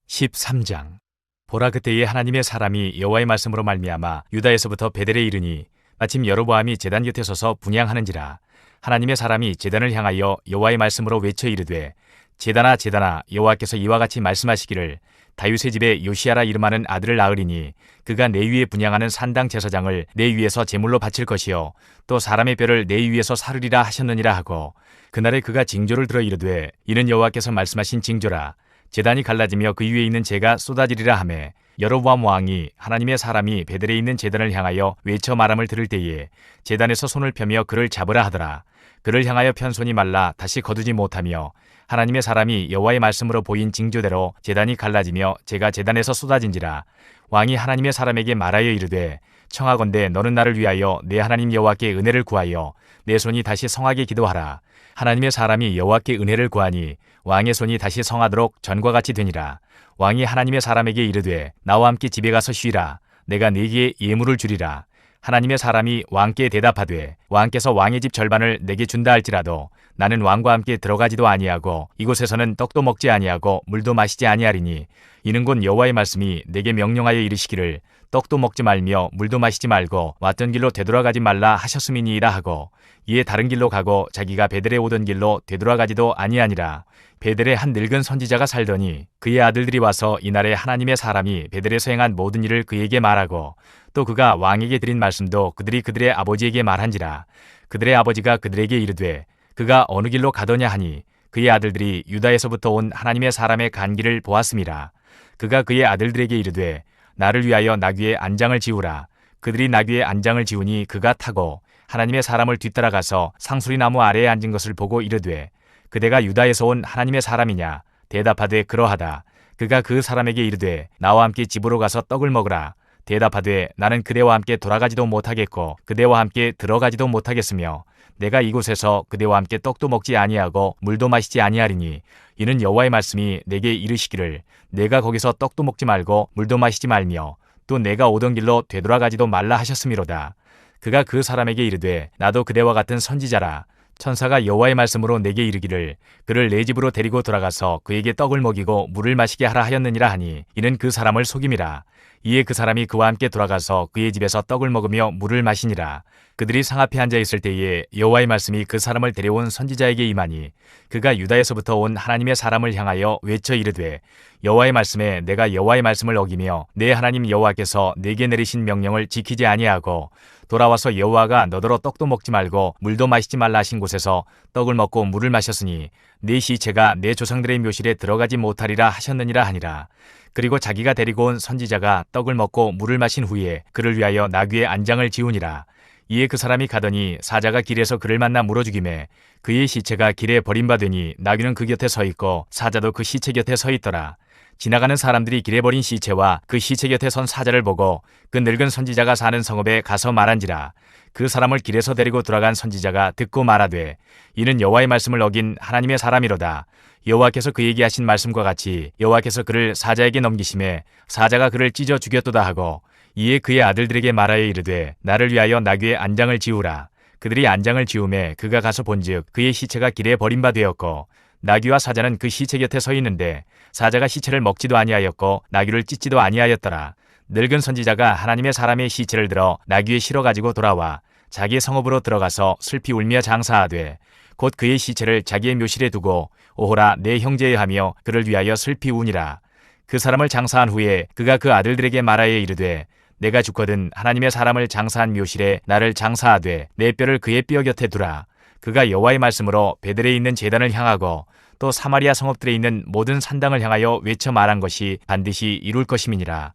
13장 보라 그때에 하나님의 사람이 여호와의 말씀으로 말미암아 유다에서부터 베델에 이르니 마침 여로보암이 제단 곁에 서서 분향하는지라. 하나님의 사람이 제단을 향하여 여호와의 말씀으로 외쳐 이르되 제단아 제단아 여호와께서 이와 같이 말씀하시기를 다윗의 집에 요시야라 이름하는 아들을 낳으리니 그가 내 위에 분향하는 산당 제사장을 내 위에서 제물로 바칠 것이요 또 사람의 뼈를 내 위에서 사르리라 하셨느니라 하고 그날에 그가 징조를 들어 이르되 이는 여호와께서 말씀하신 징조라. 제단이 갈라지며 그 위에 있는 재가 쏟아지리라 하매 여로보암 왕이 하나님의 사람이 베델에 있는 제단을 향하여 외쳐 말함을 들을 때에 제단에서 손을 펴며 그를 잡으라 하더라. 그를 향하여 편손이 말라 다시 거두지 못하며 하나님의 사람이 여호와의 말씀으로 보인 징조대로 제단이 갈라지며 제가 제단에서 쏟아진지라. 왕이 하나님의 사람에게 말하여 이르되 청하건대 너는 나를 위하여 내 하나님 여호와께 은혜를 구하여 내 손이 다시 성하게 기도하라. 하나님의 사람이 여호와께 은혜를 구하니 왕의 손이 다시 성하도록 전과 같이 되니라. 왕이 하나님의 사람에게 이르되 나와 함께 집에 가서 쉬라. 내가 네게 예물을 주리라. 하나님의 사람이 왕께 대답하되 왕께서 왕의 집 절반을 내게 준다 할지라도 나는 왕과 함께 들어가지도 아니하고 이곳에서는 떡도 먹지 아니하고 물도 마시지 아니하리니 이는 곧 여호와의 말씀이 내게 명령하여 이르시기를 떡도 먹지 말며 물도 마시지 말고 왔던 길로 되돌아가지 말라 하셨음이니이다 하고 이에 다른 길로 가고 자기가 베델에 오던 길로 되돌아가지도 아니하니라. 베델에 한 늙은 선지자가 살더니 그의 아들들이 와서 이날에 하나님의 사람이 베델에서 행한 모든 일을 그에게 말하고 또 그가 왕에게 드린 말씀도 그들이 그들의 아버지에게 말한지라. 그들의 아버지가 그들에게 이르되 그가 어느 길로 가더냐 하니 그의 아들들이 유다에서부터 온 하나님의 사람의 간 길을 보았음이라. 그가 그의 아들들에게 이르되 나를 위하여 나귀의 안장을 지우라. 그들이 나귀의 안장을 지우니 그가 타고 하나님의 사람을 뒤따라가서 상수리 나무 아래에 앉은 것을 보고 이르되 그대가 유다에서 온 하나님의 사람이냐? 대답하되 그러하다. 그가 그 사람에게 이르되 나와 함께 집으로 가서 떡을 먹으라. 대답하되 나는 그대와 함께 돌아가지도 못하겠고 그대와 함께 들어가지도 못하겠으며 내가 이곳에서 그대와 함께 떡도 먹지 아니하고 물도 마시지 아니하리니 이는 여호와의 말씀이 내게 이르시기를 내가 거기서 떡도 먹지 말고 물도 마시지 말며 또 내가 오던 길로 되돌아가지도 말라 하셨음이로다. 그가 그 사람에게 이르되 나도 그대와 같은 선지자라. 천사가 여호와의 말씀으로 내게 이르기를 그를 내 집으로 데리고 돌아가서 그에게 떡을 먹이고 물을 마시게 하라 하였느니라 하니 이는 그 사람을 속임이라. 이에 그 사람이 그와 함께 돌아가서 그의 집에서 떡을 먹으며 물을 마시니라. 그들이 상 앞에 앉아 있을 때에 여호와의 말씀이 그 사람을 데려온 선지자에게 임하니 그가 유다에서부터 온 하나님의 사람을 향하여 외쳐 이르되 여호와의 말씀에 내가 여호와의 말씀을 어기며 내 하나님 여호와께서 내게 내리신 명령을 지키지 아니하고 돌아와서 여호와가 너더러 떡도 먹지 말고 물도 마시지 말라 하신 곳에서 떡을 먹고 물을 마셨으니 네 시체가 내 조상들의 묘실에 들어가지 못하리라 하셨느니라 하니라. 그리고 자기가 데리고 온 선지자가 떡을 먹고 물을 마신 후에 그를 위하여 나귀의 안장을 지우니라. 이에 그 사람이 가더니 사자가 길에서 그를 만나 물어주기매 그의 시체가 길에 버림받으니 나귀는 그 곁에 서 있고 사자도 그 시체 곁에 서 있더라. 지나가는 사람들이 길에 버린 시체와 그 시체 곁에 선 사자를 보고 그 늙은 선지자가 사는 성읍에 가서 말한지라. 그 사람을 길에서 데리고 돌아간 선지자가 듣고 말하되 이는 여호와의 말씀을 어긴 하나님의 사람이로다. 여호와께서 그에게 하신 말씀과 같이 여호와께서 그를 사자에게 넘기심에 사자가 그를 찢어 죽였도다 하고 이에 그의 아들들에게 말하여 이르되 나를 위하여 나귀의 안장을 지우라. 그들이 안장을 지우매 그가 가서 본즉 그의 시체가 길에 버림바 되었고 나귀와 사자는 그 시체 곁에 서 있는데 사자가 시체를 먹지도 아니하였고 나귀를 찢지도 아니하였더라. 늙은 선지자가 하나님의 사람의 시체를 들어 나귀에 실어 가지고 돌아와 자기의 성읍으로 들어가서 슬피 울며 장사하되 곧 그의 시체를 자기의 묘실에 두고 오호라 내 형제여 하며 그를 위하여 슬피 우니라. 그 사람을 장사한 후에 그가 그 아들들에게 말하여 이르되 내가 죽거든 하나님의 사람을 장사한 묘실에 나를 장사하되 내 뼈를 그의 뼈 곁에 두라. 그가 여호와의 말씀으로 베델에 있는 제단을 향하고 또 사마리아 성읍들에 있는 모든 산당을 향하여 외쳐 말한 것이 반드시 이룰 것임이니라.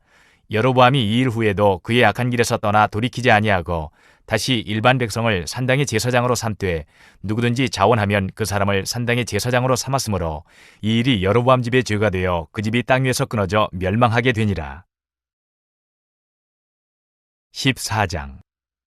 여로보암이 이 일 후에도 그의 악한 길에서 떠나 돌이키지 아니하고 다시 일반 백성을 산당의 제사장으로 삼되 누구든지 자원하면 그 사람을 산당의 제사장으로 삼았으므로 이 일이 여로보암 집의 죄가 되어 그 집이 땅 위에서 끊어져 멸망하게 되니라. 14장.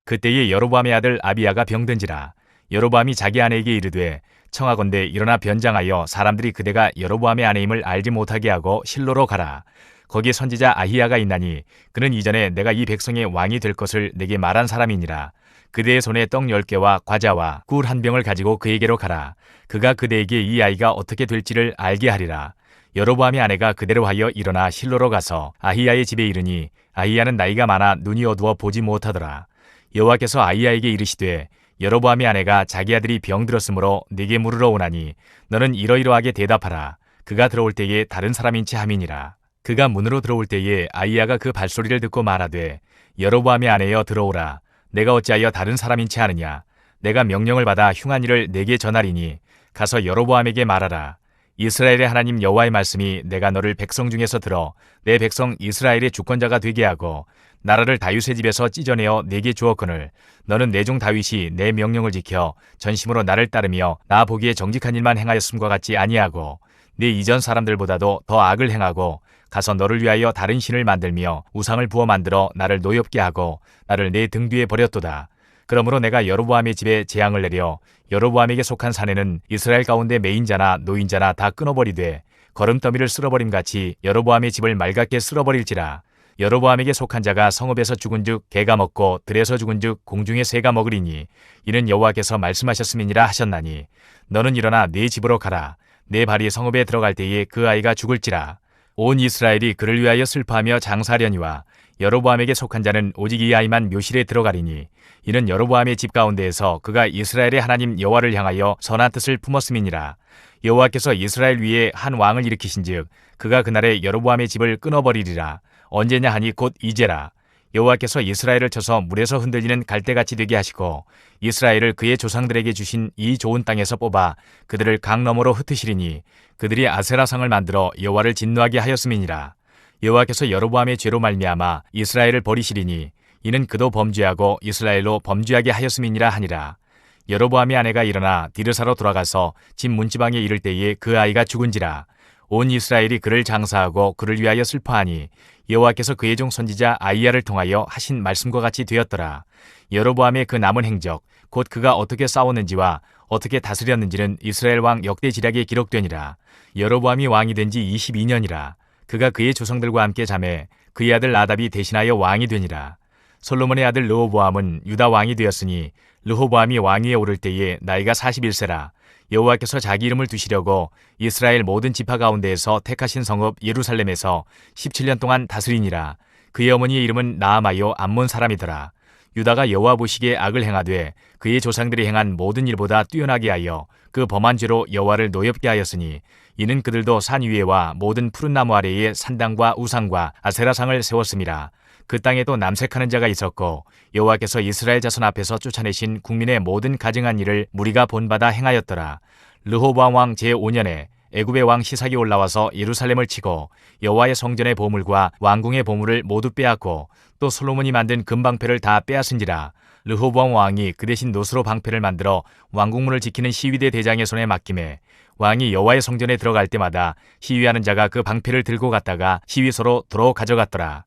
그때에 여로보암의 아들 아비야가 병든지라. 여로보암이 자기 아내에게 이르되 청하건대 일어나 변장하여 사람들이 그대가 여로보암의 아내임을 알지 못하게 하고 실로로 가라. 거기에 선지자 아히야가 있나니 그는 이전에 내가 이 백성의 왕이 될 것을 내게 말한 사람이니라. 그대의 손에 떡 10개와 과자와 꿀 한 병을 가지고 그에게로 가라. 그가 그대에게 이 아이가 어떻게 될지를 알게 하리라. 여로보암의 아내가 그대로 하여 일어나 실로로 가서 아히야의 집에 이르니 아히야는 나이가 많아 눈이 어두워 보지 못하더라. 여호와께서 아히야에게 이르시되 여로보암의 아내가 자기 아들이 병들었으므로 네게 물으러 오나니 너는 이러이러하게 대답하라. 그가 들어올 때에 다른 사람인지 함이니라. 그가 문으로 들어올 때에 아히야가 그 발소리를 듣고 말하되 여로보암의 아내여 들어오라. 내가 어찌하여 다른 사람인지 아느냐. 내가 명령을 받아 흉한 일을 내게 전하리니 가서 여로보암에게 말하라. 이스라엘의 하나님 여호와의 말씀이 내가 너를 백성 중에서 들어 내 백성 이스라엘의 주권자가 되게 하고 나라를 다윗의 집에서 찢어내어 내게 주었거늘 너는 내 종 다윗이 내 명령을 지켜 전심으로 나를 따르며 나 보기에 정직한 일만 행하였음과 같지 아니하고 네 이전 사람들보다도 더 악을 행하고 가서 너를 위하여 다른 신을 만들며 우상을 부어 만들어 나를 노엽게 하고 나를 내 등 뒤에 버렸도다. 그러므로 내가 여로보암의 집에 재앙을 내려 여로보암에게 속한 사내는 이스라엘 가운데 매인자나 노인자나 다 끊어버리되 거름더미를 쓸어버림 같이 여로보암의 집을 맑게 쓸어버릴지라. 여로보암에게 속한 자가 성읍에서 죽은즉 개가 먹고 들에서 죽은즉 공중의 새가 먹으리니 이는 여호와께서 말씀하셨음이니라 하셨나니 너는 일어나 네 집으로 가라. 내 발이 성읍에 들어갈 때에 그 아이가 죽을지라. 온 이스라엘이 그를 위하여 슬퍼하며 장사하려니와 여로보암에게 속한 자는 오직 이 아이만 묘실에 들어가리니 이는 여로보암의 집 가운데에서 그가 이스라엘의 하나님 여호와를 향하여 선한 뜻을 품었음이니라. 여호와께서 이스라엘 위에 한 왕을 일으키신즉 그가 그날에 여로보암의 집을 끊어버리리라. 언제냐 하니 곧 이제라. 여호와께서 이스라엘을 쳐서 물에서 흔들리는 갈대같이 되게 하시고 이스라엘을 그의 조상들에게 주신 이 좋은 땅에서 뽑아 그들을 강 너머로 흩으시리니 그들이 아세라상을 만들어 여호와를 진노하게 하였음이니라. 여호와께서 여로보암의 죄로 말미암아 이스라엘을 버리시리니 이는 그도 범죄하고 이스라엘로 범죄하게 하였음이니라 하니라. 여로보암의 아내가 일어나 디르사로 돌아가서 집 문지방에 이를 때에 그 아이가 죽은지라. 온 이스라엘이 그를 장사하고 그를 위하여 슬퍼하니 여호와께서 그의 종 선지자 아이야를 통하여 하신 말씀과 같이 되었더라. 여로보암의 그 남은 행적 곧 그가 어떻게 싸웠는지와 어떻게 다스렸는지는 이스라엘 왕 역대지략에 기록되니라. 여로보암이 왕이 된 지 22년이라. 그가 그의 조상들과 함께 자매 그의 아들 나답이 대신하여 왕이 되니라. 솔로몬의 아들 르호보암은 유다 왕이 되었으니 르호보암이 왕위에 오를 때에 나이가 41세라. 여호와께서 자기 이름을 두시려고 이스라엘 모든 지파 가운데에서 택하신 성읍 예루살렘에서 17년 동안 다스리니라. 그의 어머니의 이름은 나아마요 암몬 사람이더라. 유다가 여호와 보시기에 악을 행하되 그의 조상들이 행한 모든 일보다 뛰어나게 하여 그 범한 죄로 여호와를 노엽게 하였으니 이는 그들도 산 위에와 모든 푸른 나무 아래에 산당과 우상과 아세라상을 세웠음이라. 그 땅에도 남색하는 자가 있었고 여호와께서 이스라엘 자손 앞에서 쫓아내신 국민의 모든 가증한 일을 무리가 본받아 행하였더라. 르호보암 왕 제5년에 애굽의 왕 시삭이 올라와서 예루살렘을 치고 여호와의 성전의 보물과 왕궁의 보물을 모두 빼앗고 또 솔로몬이 만든 금방패를 다 빼앗은지라. 르호보암 왕이 그 대신 노스로 방패를 만들어 왕궁문을 지키는 시위대 대장의 손에 맡김에 왕이 여호와의 성전에 들어갈 때마다 시위하는 자가 그 방패를 들고 갔다가 시위소로 도로 가져갔더라.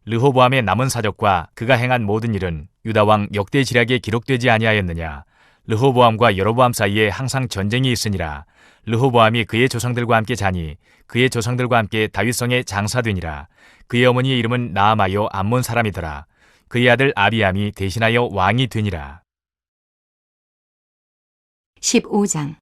르호보암의 남은 사적과 그가 행한 모든 일은 유다 왕 역대지략에 기록되지 아니하였느냐. 르호보암과 여로보암 사이에 항상 전쟁이 있으니라. 르호보암이 그의 조상들과 함께 자니 그의 조상들과 함께 다윗성에 장사되니라. 그의 어머니의 이름은 나아마요 암몬 사람이더라. 그의 아들 아비암이 대신하여 왕이 되니라. 15장.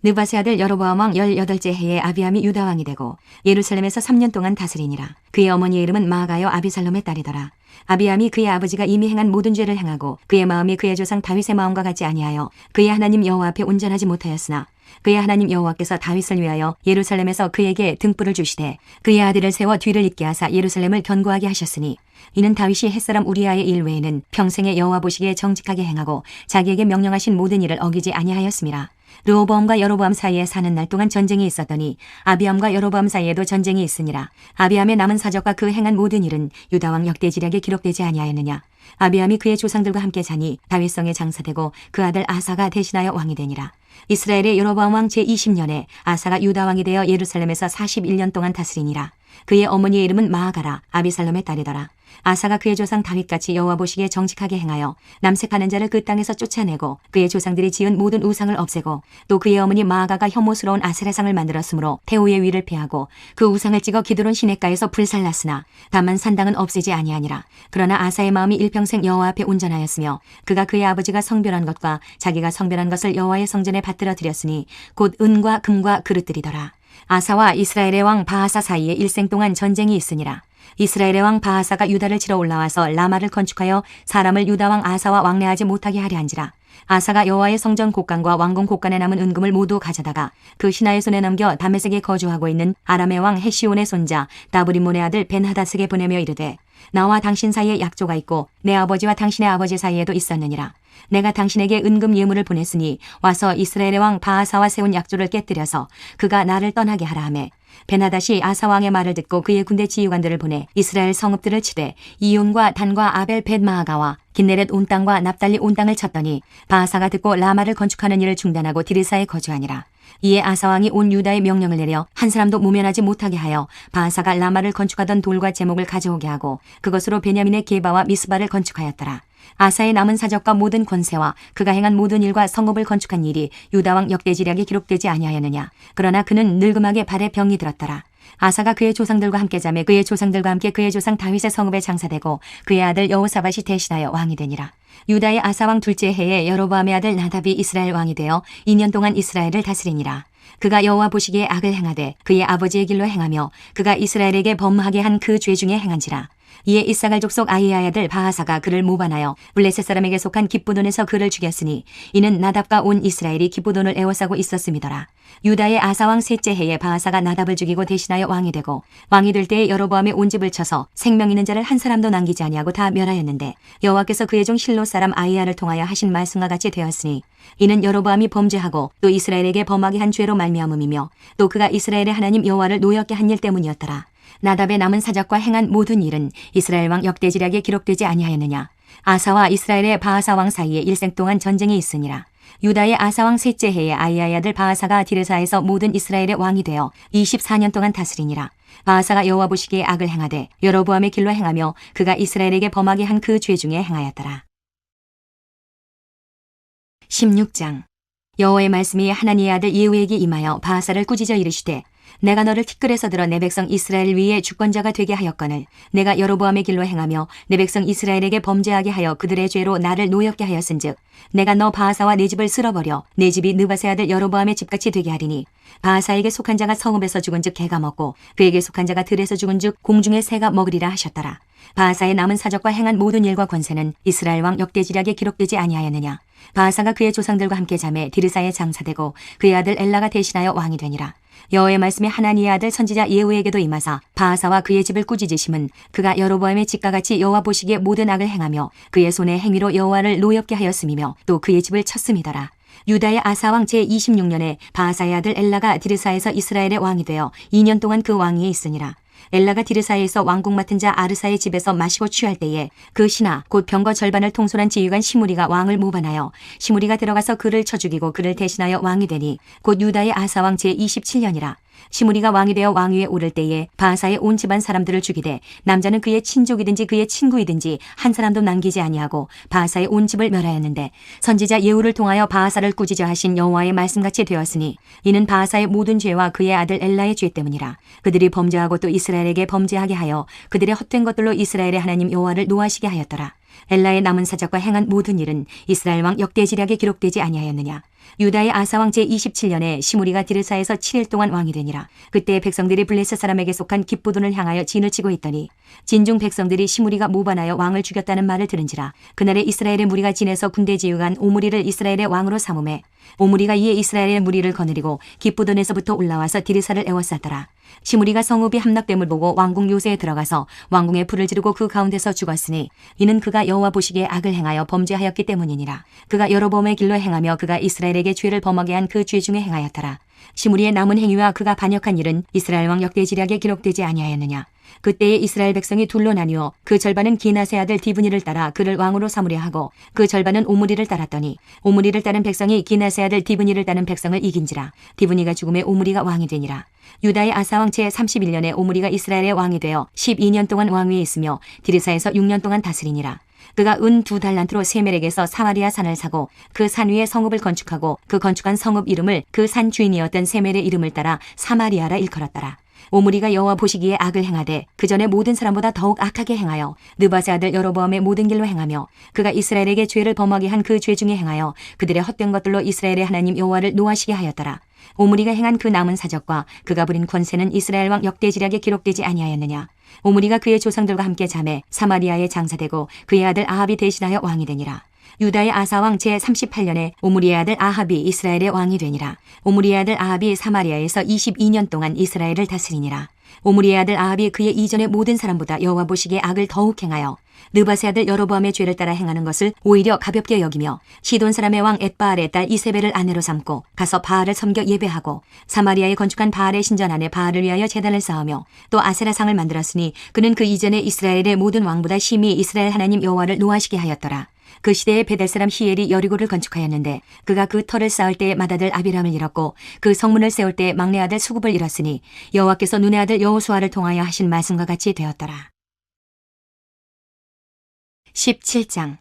느바세 아들 여로보암 왕 18째 해에 아비암이 유다 왕이 되고 예루살렘에서 3년 동안 다스리니라. 그의 어머니의 이름은 마아가요 아비살롬의 딸이더라. 아비암이 그의 아버지가 이미 행한 모든 죄를 행하고 그의 마음이 그의 조상 다윗의 마음과 같지 아니하여 그의 하나님 여호와 앞에 온전하지 못하였으나 그의 하나님 여호와께서 다윗을 위하여 예루살렘에서 그에게 등불을 주시되 그의 아들을 세워 뒤를 잇게 하사 예루살렘을 견고하게 하셨으니 이는 다윗이 햇사람 우리아의 일 외에는 평생에 여호와 보시기에 정직하게 행하고 자기에게 명령하신 모든 일을 어기지 아니하였음이라. 르호보암과 여로보암 사이에 사는 날 동안 전쟁이 있었더니 아비암과 여로보암 사이에도 전쟁이 있으니라. 아비암의 남은 사적과 그 행한 모든 일은 유다 왕 역대지략에 기록되지 아니하였느냐. 아비암이 그의 조상들과 함께 자니 다윗성에 장사되고 그 아들 아사가 대신하여 왕이 되니라. 이스라엘의 여로보암 왕 제20년에 아사가 유다 왕이 되어 예루살렘에서 41년 동안 다스리니라. 그의 어머니의 이름은 마아가라 아비살롬의 딸이더라. 아사가 그의 조상 다윗같이 여호와 보시기에 정직하게 행하여 남색하는 자를 그 땅에서 쫓아내고 그의 조상들이 지은 모든 우상을 없애고 또 그의 어머니 마아가가 혐오스러운 아세라상을 만들었으므로 태우의 위를 패하고 그 우상을 찍어 기드론 시냇가에서 불살랐으나 다만 산당은 없애지 아니하니라. 그러나 아사의 마음이 일평생 여호와 앞에 온전하였으며 그가 그의 아버지가 성별한 것과 자기가 성별한 것을 여호와의 성전에 받들어 드렸으니 곧 은과 금과 그릇들이더라. 아사와 이스라엘의 왕 바하사 사이에 일생 동안 전쟁이 있으니라. 이스라엘의 왕 바하사가 유다를 치러 올라와서 라마를 건축하여 사람을 유다 왕 아사와 왕래하지 못하게 하려 한지라. 아사가 여호와의 성전 곡간과 왕궁 곡간에 남은 은금을 모두 가져다가 그 신하의 손에 넘겨 다메섹에 거주하고 있는 아람의 왕 헤시온의 손자 다브림몬의 아들 벤하닷에게 보내며 이르되 나와 당신 사이에 약조가 있고 내 아버지와 당신의 아버지 사이에도 있었느니라. 내가 당신에게 은금 예물을 보냈으니 와서 이스라엘의 왕 바하사와 세운 약조를 깨뜨려서 그가 나를 떠나게 하라 하매 베나닷이 아사 왕의 말을 듣고 그의 군대 지휘관들을 보내 이스라엘 성읍들을 치되 이온과 단과 아벨 벳마아가와 긴네렛 온 땅과 납달리 온 땅을 쳤더니 바하사가 듣고 라마를 건축하는 일을 중단하고 디르사에 거주하니라. 이에 아사 왕이 온 유다에 명령을 내려 한 사람도 모면하지 못하게 하여 바하사가 라마를 건축하던 돌과 제목을 가져오게 하고 그것으로 베냐민의 게바와 미스바를 건축하였더라. 아사의 남은 사적과 모든 권세와 그가 행한 모든 일과 성읍을 건축한 일이 유다왕 역대지략에 기록되지 아니하였느냐. 그러나 그는 늙음하게 발에 병이 들었더라. 아사가 그의 조상들과 함께 자매 그의 조상들과 함께 그의 조상 다윗의 성읍에 장사되고 그의 아들 여호사밧이 대신하여 왕이 되니라. 유다의 아사왕 둘째 해에 여로보암의 아들 나답이 이스라엘 왕이 되어 2년 동안 이스라엘을 다스리니라. 그가 여호와 보시기에 악을 행하되 그의 아버지의 길로 행하며 그가 이스라엘에게 범하게 한 그 죄 중에 행한지라. 이에 이사갈 족속 아히야의 아들 바하사가 그를 모반하여 블레셋 사람에게 속한 기브돈에서 그를 죽였으니 이는 나답과 온 이스라엘이 기브돈을 에워싸고 있었음이더라. 유다의 아사왕 셋째 해에 바하사가 나답을 죽이고 대신하여 왕이 되고 왕이 될 때에 여로보암의 온 집을 쳐서 생명 있는 자를 한 사람도 남기지 아니하고 다 멸하였는데 여호와께서 그의 종 실로 사람 아히야를 통하여 하신 말씀과 같이 되었으니 이는 여로보암이 범죄하고 또 이스라엘에게 범하게 한 죄로 말미암음이며 또 그가 이스라엘의 하나님 여호와를 노엽게 한 일 때문이었더라. 나답의 남은 사적과 행한 모든 일은 이스라엘 왕 역대지략에 기록되지 아니하였느냐. 아사와 이스라엘의 바하사 왕 사이에 일생 동안 전쟁이 있으니라. 유다의 아사 왕 셋째 해에 아히야의 아들 바하사가 디르사에서 모든 이스라엘의 왕이 되어 24년 동안 다스리니라. 바하사가 여호와 보시기에 악을 행하되 여로보암의 길로 행하며 그가 이스라엘에게 범하게 한 그 죄 중에 행하였더라. 16장. 여호와의 말씀이 하나니의 아들 예후에게 임하여 바하사를 꾸짖어 이르시되 내가 너를 티끌에서 들어 내 백성 이스라엘 위에 주권자가 되게 하였거늘 내가 여로보암의 길로 행하며 내 백성 이스라엘에게 범죄하게 하여 그들의 죄로 나를 노엽게 하였은즉 내가 너 바하사와 내 집을 쓸어버려 내 집이 느밧의 아들 여로보암의 집같이 되게 하리니 바하사에게 속한 자가 성읍에서 죽은즉 개가 먹고 그에게 속한 자가 들에서 죽은즉 공중의 새가 먹으리라 하셨더라. 바하사의 남은 사적과 행한 모든 일과 권세는 이스라엘 왕 역대지략에 기록되지 아니하였느냐. 바하사가 그의 조상들과 함께 자매 디르사에 장사되고 그의 아들 엘라가 대신하여 왕이 되니라. 여호와의 말씀이 하나니의 아들 선지자 예후에게도 임하사 바하사와 그의 집을 꾸짖으심은 그가 여로보암의 집과 같이 여호와 보시기에 모든 악을 행하며 그의 손의 행위로 여호와를 노엽게 하였음이며 또 그의 집을 쳤음이더라. 유다의 아사왕 제26년에 바하사의 아들 엘라가 디르사에서 이스라엘의 왕이 되어 2년 동안 그 왕위에 있으니라. 엘라가 디르사에서 왕국 맡은 자 아르사의 집에서 마시고 취할 때에 그 신하 곧 병거 절반을 통솔한 지휘관 시므리가 왕을 모반하여 시므리가 들어가서 그를 쳐 죽이고 그를 대신하여 왕이 되니 곧 유다의 아사왕 제27년이라. 시므리가 왕이 되어 왕위에 오를 때에 바하사의 온 집안 사람들을 죽이되 남자는 그의 친족이든지 그의 친구이든지 한 사람도 남기지 아니하고 바하사의 온 집을 멸하였는데 선지자 예후를 통하여 바하사를 꾸짖어 하신 여호와의 말씀같이 되었으니 이는 바하사의 모든 죄와 그의 아들 엘라의 죄 때문이라. 그들이 범죄하고 또 이스라엘에게 범죄하게 하여 그들의 헛된 것들로 이스라엘의 하나님 여호와를 노하시게 하였더라. 엘라의 남은 사적과 행한 모든 일은 이스라엘 왕 역대지략에 기록되지 아니하였느냐. 유다의 아사왕 제27년에 시므리가 디르사에서 7일 동안 왕이 되니라. 그때 백성들이 블레셋 사람에게 속한 기브돈을 향하여 진을 치고 있더니 진중 백성들이 시므리가 모반하여 왕을 죽였다는 말을 들은지라. 그날에 이스라엘의 무리가 진에서 군대 지휘관 오므리를 이스라엘의 왕으로 삼음해 오므리가 이에 이스라엘의 무리를 거느리고 기브돈에서부터 올라와서 디르사를 에워쌌더라. 시므리가 성읍이 함락됨을 보고 왕궁 요새에 들어가서 왕궁에 불을 지르고 그 가운데서 죽었으니 이는 그가 여호와 보시기에 악을 행하여 범죄하였기 때문이니라. 그가 여로보암의 길로 행하며 그가 이스라엘에게 죄를 범하게 한 그 죄 중에 행하였더라. 시므리의 남은 행위와 그가 반역한 일은 이스라엘 왕 역대지략에 기록되지 아니하였느냐. 그때에 이스라엘 백성이 둘로 나뉘어 그 절반은 기낫의 아들 디브니를 따라 그를 왕으로 삼으려 하고 그 절반은 오므리를 따랐더니 오므리를 따른 백성이 기낫의 아들 디브니를 따른 백성을 이긴지라. 디브니가 죽음에 오므리가 왕이 되니라. 유다의 아사왕 제31년에 오므리가 이스라엘의 왕이 되어 12년 동안 왕위에 있으며 디르사에서 6년 동안 다스리니라. 그가 은 2달란트로 세멜에게서 사마리아 산을 사고 그 산 위에 성읍을 건축하고 그 건축한 성읍 이름을 그 산 주인이었던 세멜의 이름을 따라 사마리아라 일컬었더라. 오므리가 여호와 보시기에 악을 행하되 그 전에 모든 사람보다 더욱 악하게 행하여 느밧의 아들 여로보암의 모든 길로 행하며 그가 이스라엘에게 죄를 범하게 한 그 죄 중에 행하여 그들의 헛된 것들로 이스라엘의 하나님 여호와를 노하시게 하였더라. 오므리가 행한 그 남은 사적과 그가 부린 권세는 이스라엘 왕 역대지략에 기록되지 아니하였느냐. 오므리가 그의 조상들과 함께 자매 사마리아에 장사되고 그의 아들 아합이 대신하여 왕이 되니라. 유다의 아사왕 제38년에 오므리의 아들 아합이 이스라엘의 왕이 되니라. 오므리의 아들 아합이 사마리아에서 22년 동안 이스라엘을 다스리니라. 오므리의 아들 아합이 그의 이전의 모든 사람보다 여호와 보시기에 악을 더욱 행하여 느밧의 아들 여로보암의 죄를 따라 행하는 것을 오히려 가볍게 여기며 시돈 사람의 왕 엣바알의 딸 이세벨을 아내로 삼고 가서 바알을 섬겨 예배하고 사마리아에 건축한 바알의 신전 안에 바알을 위하여 제단을 쌓으며 또 아세라상을 만들었으니 그는 그 이전에 이스라엘의 모든 왕보다 심히 이스라엘 하나님 여호와를 노하시게 하였더라. 그 시대에 베델 사람 히엘이 여리고를 건축하였는데 그가 그 터를 쌓을 때에 맏아들 아비람을 잃었고 그 성문을 세울 때에 막내 아들 수굽을 잃었으니 여호와께서 눈의 아들 여호수아를 통하여 하신 말씀과 같이 되었더라. 17장.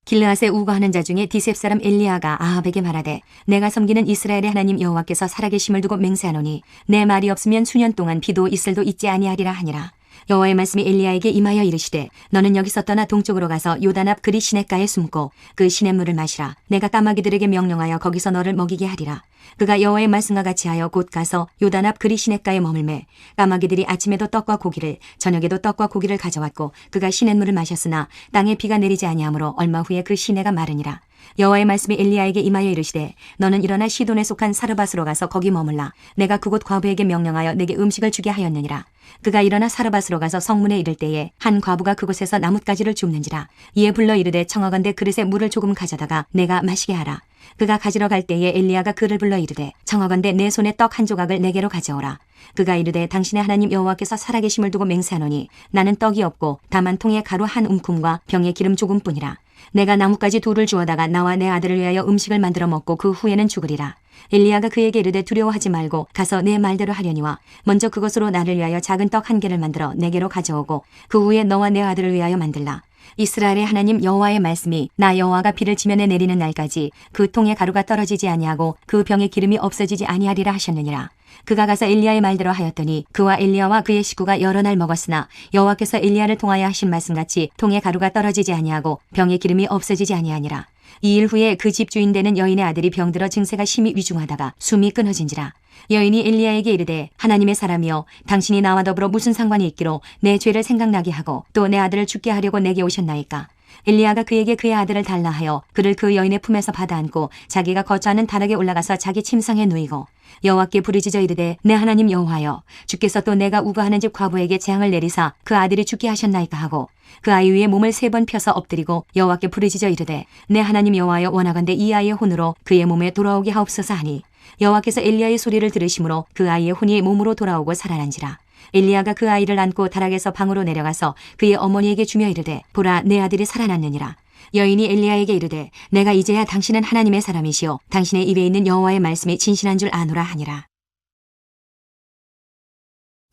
길르앗에 우거하는 자 중에 디셉 사람 엘리야가 아합에게 말하되 내가 섬기는 이스라엘의 하나님 여호와께서 살아계심을 두고 맹세하노니 내 말이 없으면 수년 동안 비도 이슬도 있지 아니하리라 하니라. 여호와의 말씀이 엘리야에게 임하여 이르시되 너는 여기서 떠나 동쪽으로 가서 요단 앞 그리 시냇가에 숨고 그 시냇물을 마시라. 내가 까마귀들에게 명령하여 거기서 너를 먹이게 하리라. 그가 여호와의 말씀과 같이 하여 곧 가서 요단 앞 그리 시냇가에 머물매 까마귀들이 아침에도 떡과 고기를 저녁에도 떡과 고기를 가져왔고 그가 시냇물을 마셨으나 땅에 비가 내리지 아니하므로 얼마 후에 그 시내가 마르니라. 여호와의 말씀이 엘리야에게 임하여 이르시되 너는 일어나 시돈에 속한 사르밧으로 가서 거기 머물라. 내가 그곳 과부에게 명령하여 내게 음식을 주게 하였느니라. 그가 일어나 사르밧으로 가서 성문에 이를 때에 한 과부가 그곳에서 나뭇가지를 줍는지라. 이에 불러 이르되 청하건대 그릇에 물을 조금 가져다가 내가 마시게 하라. 그가 가지러 갈 때에 엘리야가 그를 불러 이르되 청하건대 내 손에 떡 한 조각을 내게로 가져오라. 그가 이르되 당신의 하나님 여호와께서 살아계심을 두고 맹세하노니 나는 떡이 없고 다만 통에 가루 한 움큼과 병에 기름 조금뿐이라. 내가 나뭇가지 둘을 주어다가 나와 내 아들을 위하여 음식을 만들어 먹고 그 후에는 죽으리라. 엘리야가 그에게 이르되 두려워하지 말고 가서 내 말대로 하려니와 먼저 그것으로 나를 위하여 작은 떡 한 개를 만들어 내게로 가져오고 그 후에 너와 내 아들을 위하여 만들라. 이스라엘의 하나님 여호와의 말씀이 나 여호와가 비를 지면에 내리는 날까지 그 통에 가루가 떨어지지 아니하고 그 병에 기름이 없어지지 아니하리라 하셨느니라. 그가 가서 엘리야의 말대로 하였더니 그와 엘리야와 그의 식구가 여러 날 먹었으나 여호와께서 엘리야를 통하여 하신 말씀같이 통에 가루가 떨어지지 아니하고 병에 기름이 없어지지 아니하니라. 2일 후에 그 집 주인 되는 여인의 아들이 병들어 증세가 심히 위중하다가 숨이 끊어진지라. 여인이 엘리야에게 이르되 하나님의 사람이여 당신이 나와 더불어 무슨 상관이 있기로 내 죄를 생각나게 하고 또 내 아들을 죽게 하려고 내게 오셨나이까. 엘리야가 그에게 그의 아들을 달라 하여 그를 그 여인의 품에서 받아안고 자기가 거처하는 다락에 올라가서 자기 침상에 누이고 여호와께 부르짖어 이르되 내 하나님 여호와여 주께서 또 내가 우거하는 집 과부에게 재앙을 내리사 그 아들이 죽게 하셨나이까 하고 그 아이 위에 몸을 3번 펴서 엎드리고 여호와께 부르짖어 이르되 내 하나님 여호와여 원하건대 이 아이의 혼으로 그의 몸에 돌아오게 하옵소서 하니 여호와께서 엘리야의 소리를 들으심으로 그 아이의 혼이 몸으로 돌아오고 살아난지라. 엘리야가 그 아이를 안고 다락에서 방으로 내려가서 그의 어머니에게 주며 이르되 보라 내 아들이 살아났느니라. 여인이 엘리야에게 이르되 내가 이제야 당신은 하나님의 사람이시오 당신의 입에 있는 여호와의 말씀이 진실한 줄 아노라 하니라.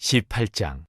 18장.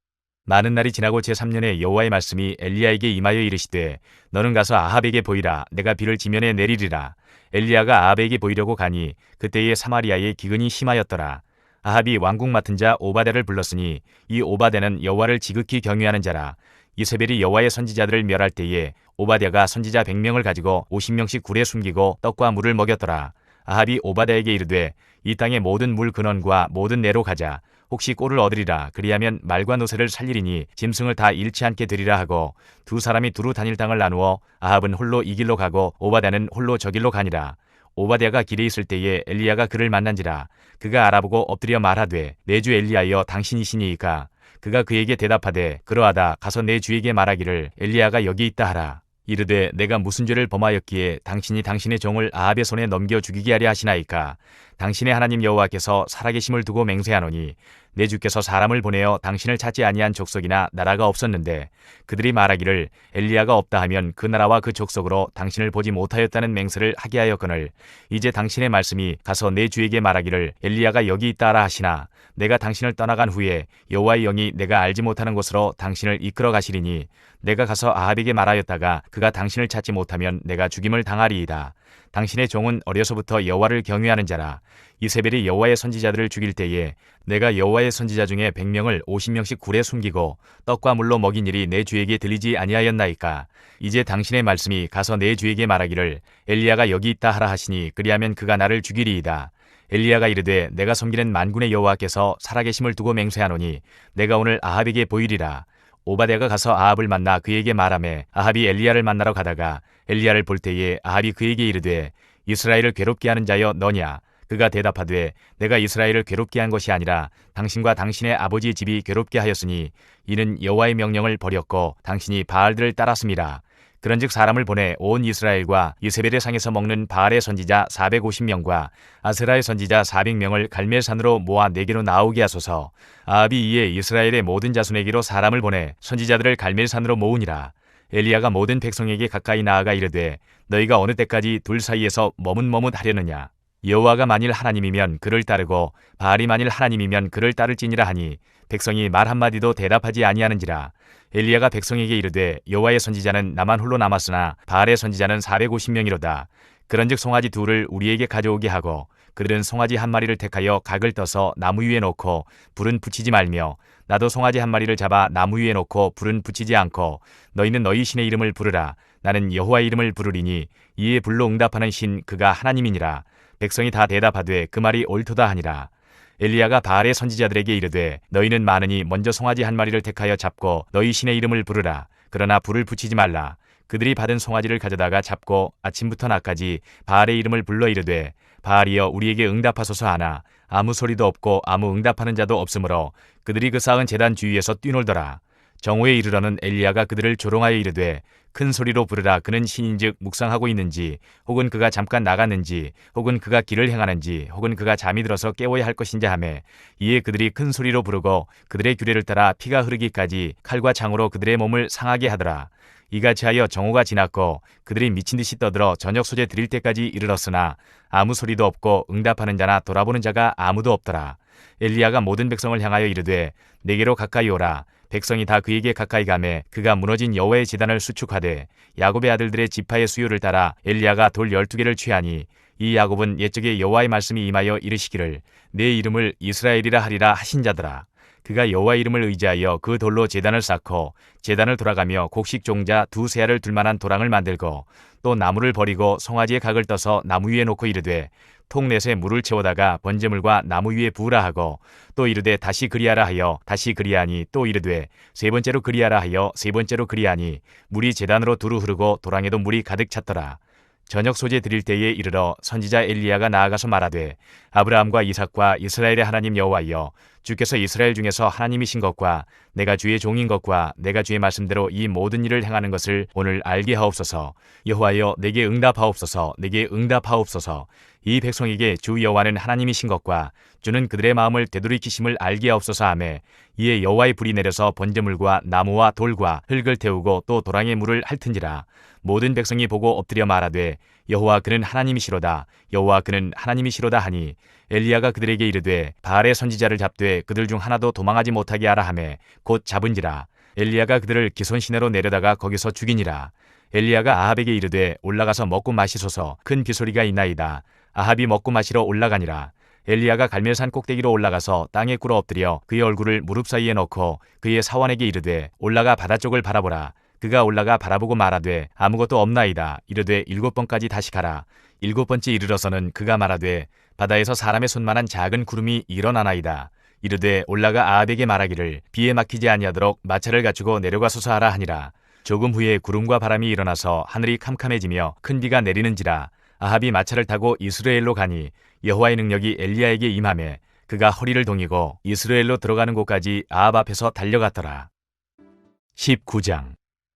많은 날이 지나고 제3년에 여호와의 말씀이 엘리야에게 임하여 이르시되 너는 가서 아합에게 보이라. 내가 비를 지면에 내리리라. 엘리야가 아합에게 보이려고 가니 그때에 사마리아에 기근이 심하였더라. 아합이 왕궁 맡은 자 오바댜를 불렀으니 이 오바댜는 여호와를 지극히 경외하는 자라. 이세벨이 여호와의 선지자들을 멸할 때에 오바댜가 선지자 100명을 가지고 50명씩 굴에 숨기고 떡과 물을 먹였더라. 아합이 오바댜에게 이르되 이 땅의 모든 물 근원과 모든 내로 가자. 혹시 꼴을 얻으리라. 그리하면 말과 노새를 살리리니 짐승을 다 잃지 않게 되리라 하고 두 사람이 두루 다닐 땅을 나누어 아합은 홀로 이 길로 가고 오바댜는 홀로 저 길로 가니라. 오바댜가 길에 있을 때에 엘리야가 그를 만난지라. 그가 알아보고 엎드려 말하되 내 주 엘리야여 당신이시니이까. 그가 그에게 대답하되 그러하다. 가서 내 주에게 말하기를 엘리야가 여기 있다 하라. 이르되 내가 무슨 죄를 범하였기에 당신이 당신의 종을 아합의 손에 넘겨 죽이게 하려 하시나이까. 당신의 하나님 여호와께서 살아계심을 두고 맹세하노니 내 주께서 사람을 보내어 당신을 찾지 아니한 족속이나 나라가 없었는데 그들이 말하기를 엘리야가 없다 하면 그 나라와 그 족속으로 당신을 보지 못하였다는 맹세를 하게 하였거늘 이제 당신의 말씀이 가서 내 주에게 말하기를 엘리야가 여기 있다라 하시나 내가 당신을 떠나간 후에 여호와의 영이 내가 알지 못하는 곳으로 당신을 이끌어 가시리니 내가 가서 아합에게 말하였다가 그가 당신을 찾지 못하면 내가 죽임을 당하리이다. 당신의 종은 어려서부터 여호와를 경외하는 자라. 이세벨이 여호와의 선지자들을 죽일 때에 내가 여호와의 선지자 중에 100명을 50명씩 굴에 숨기고 떡과 물로 먹인 일이 내 주에게 들리지 아니하였나이까. 이제 당신의 말씀이 가서 내 주에게 말하기를 엘리야가 여기 있다 하라 하시니 그리하면 그가 나를 죽이리이다. 엘리야가 이르되 내가 섬기는 만군의 여호와께서 살아계심을 두고 맹세하노니 내가 오늘 아합에게 보이리라. 오바댜가 가서 아합을 만나 그에게 말하매 아합이 엘리야를 만나러 가다가 엘리야를 볼 때에 아합이 그에게 이르되 이스라엘을 괴롭게 하는 자여 너냐. 그가 대답하되 내가 이스라엘을 괴롭게 한 것이 아니라 당신과 당신의 아버지 집이 괴롭게 하였으니 이는 여호와의 명령을 버렸고 당신이 바알들을 따랐음이라. 그런즉 사람을 보내 온 이스라엘과 이세벨의 상에서 먹는 바알의 선지자 450명과 아세라의 선지자 400명을 갈멜산으로 모아 내게로 나오게 하소서. 아합이 이에 이스라엘의 모든 자손에게로 사람을 보내 선지자들을 갈멜산으로 모으니라. 엘리야가 모든 백성에게 가까이 나아가 이르되 너희가 어느 때까지 둘 사이에서 머뭇머뭇하려느냐. 여호와가 만일 하나님이면 그를 따르고 바알이 만일 하나님이면 그를 따를지니라 하니 백성이 말 한마디도 대답하지 아니하는지라. 엘리야가 백성에게 이르되 여호와의 선지자는 나만 홀로 남았으나 바알의 선지자는 450명이로다. 그런즉 송아지 둘을 우리에게 가져오게 하고 그들은 송아지 한 마리를 택하여 각을 떠서 나무 위에 놓고 불은 붙이지 말며 나도 송아지 한 마리를 잡아 나무 위에 놓고 불은 붙이지 않고 너희는 너희 신의 이름을 부르라. 나는 여호와의 이름을 부르리니 이에 불로 응답하는 신 그가 하나님이니라. 백성이 다 대답하되 그 말이 옳도다 하니라. 엘리야가 바알의 선지자들에게 이르되 너희는 많으니 먼저 송아지 한 마리를 택하여 잡고 너희 신의 이름을 부르라. 그러나 불을 붙이지 말라. 그들이 받은 송아지를 가져다가 잡고 아침부터 낮까지 바알의 이름을 불러 이르되 바알이여 우리에게 응답하소서 하나 아무 소리도 없고 아무 응답하는 자도 없으므로 그들이 그 쌓은 제단 주위에서 뛰놀더라. 정오에 이르러는 엘리야가 그들을 조롱하여 이르되 큰 소리로 부르라. 그는 신인즉 묵상하고 있는지 혹은 그가 잠깐 나갔는지 혹은 그가 길을 행하는지 혹은 그가 잠이 들어서 깨워야 할 것인지 하매 이에 그들이 큰 소리로 부르고 그들의 규례를 따라 피가 흐르기까지 칼과 창으로 그들의 몸을 상하게 하더라. 이같이 하여 정오가 지났고 그들이 미친 듯이 떠들어 저녁 소재 드릴 때까지 이르렀으나 아무 소리도 없고 응답하는 자나 돌아보는 자가 아무도 없더라. 엘리야가 모든 백성을 향하여 이르되 내게로 가까이 오라. 백성이 다 그에게 가까이 가매 그가 무너진 여호와의 제단을 수축하되 야곱의 아들들의 지파의 수요를 따라 엘리야가 돌 12개를 취하니 이 야곱은 옛적에 여호와의 말씀이 임하여 이르시기를 내 이름을 이스라엘이라 하리라 하신 자더라. 그가 여호와의 이름을 의지하여 그 돌로 제단을 쌓고 제단을 돌아가며 곡식 종자 2세알을 둘 만한 도랑을 만들고 또 나무를 버리고 송아지의 각을 떠서 나무 위에 놓고 이르되 통넷에 물을 채워다가 번제물과 나무 위에 부으라 하고 또 이르되 다시 그리하라 하여 다시 그리하니 또 이르되 세 번째로 그리하라 하여 세 번째로 그리하니 물이 제단으로 두루 흐르고 도랑에도 물이 가득 찼더라. 저녁 소재 드릴 때에 이르러 선지자 엘리야가 나아가서 말하되 아브라함과 이삭과 이스라엘의 하나님 여호와여 주께서 이스라엘 중에서 하나님이신 것과 내가 주의 종인 것과 내가 주의 말씀대로 이 모든 일을 행하는 것을 오늘 알게 하옵소서. 여호와여 내게 응답하옵소서. 내게 응답하옵소서. 이 백성에게 주 여호와는 하나님이신 것과 주는 그들의 마음을 되돌이키심을 알게 하옵소서 하매 이에 여호와의 불이 내려서 번제물과 나무와 돌과 흙을 태우고 또 도랑의 물을 핥은지라. 모든 백성이 보고 엎드려 말하되 여호와 그는 하나님이시로다. 여호와 그는 하나님이시로다 하니 엘리야가 그들에게 이르되 바알의 선지자를 잡되 그들 중 하나도 도망하지 못하게 하라 하매 곧 잡은지라. 엘리야가 그들을 기손 시내로 내려다가 거기서 죽이니라. 엘리야가 아합에게 이르되 올라가서 먹고 마시소서. 큰 비소리가 있나이다. 아합이 먹고 마시러 올라가니라. 엘리야가 갈멜산 꼭대기로 올라가서 땅에 꿇어 엎드려 그의 얼굴을 무릎 사이에 넣고 그의 사원에게 이르되 올라가 바다 쪽을 바라보라. 그가 올라가 바라보고 말하되 아무것도 없나이다. 이르되 7번까지 다시 가라. 7번째 이르러서는 그가 말하되 바다에서 사람의 손만한 작은 구름이 일어나나이다. 이르되 올라가 아합에게 말하기를 비에 막히지 아니하도록 마차를 갖추고 내려가소서 하라 하니라. 조금 후에 구름과 바람이 일어나서 하늘이 캄캄해지며 큰 비가 내리는지라. 아합이 마차를 타고 이스라엘로 가니 여호와의 능력이 엘리야에게 임하매 그가 허리를 동이고 이스라엘로 들어가는 곳까지 아합 앞에서 달려갔더라. 19장.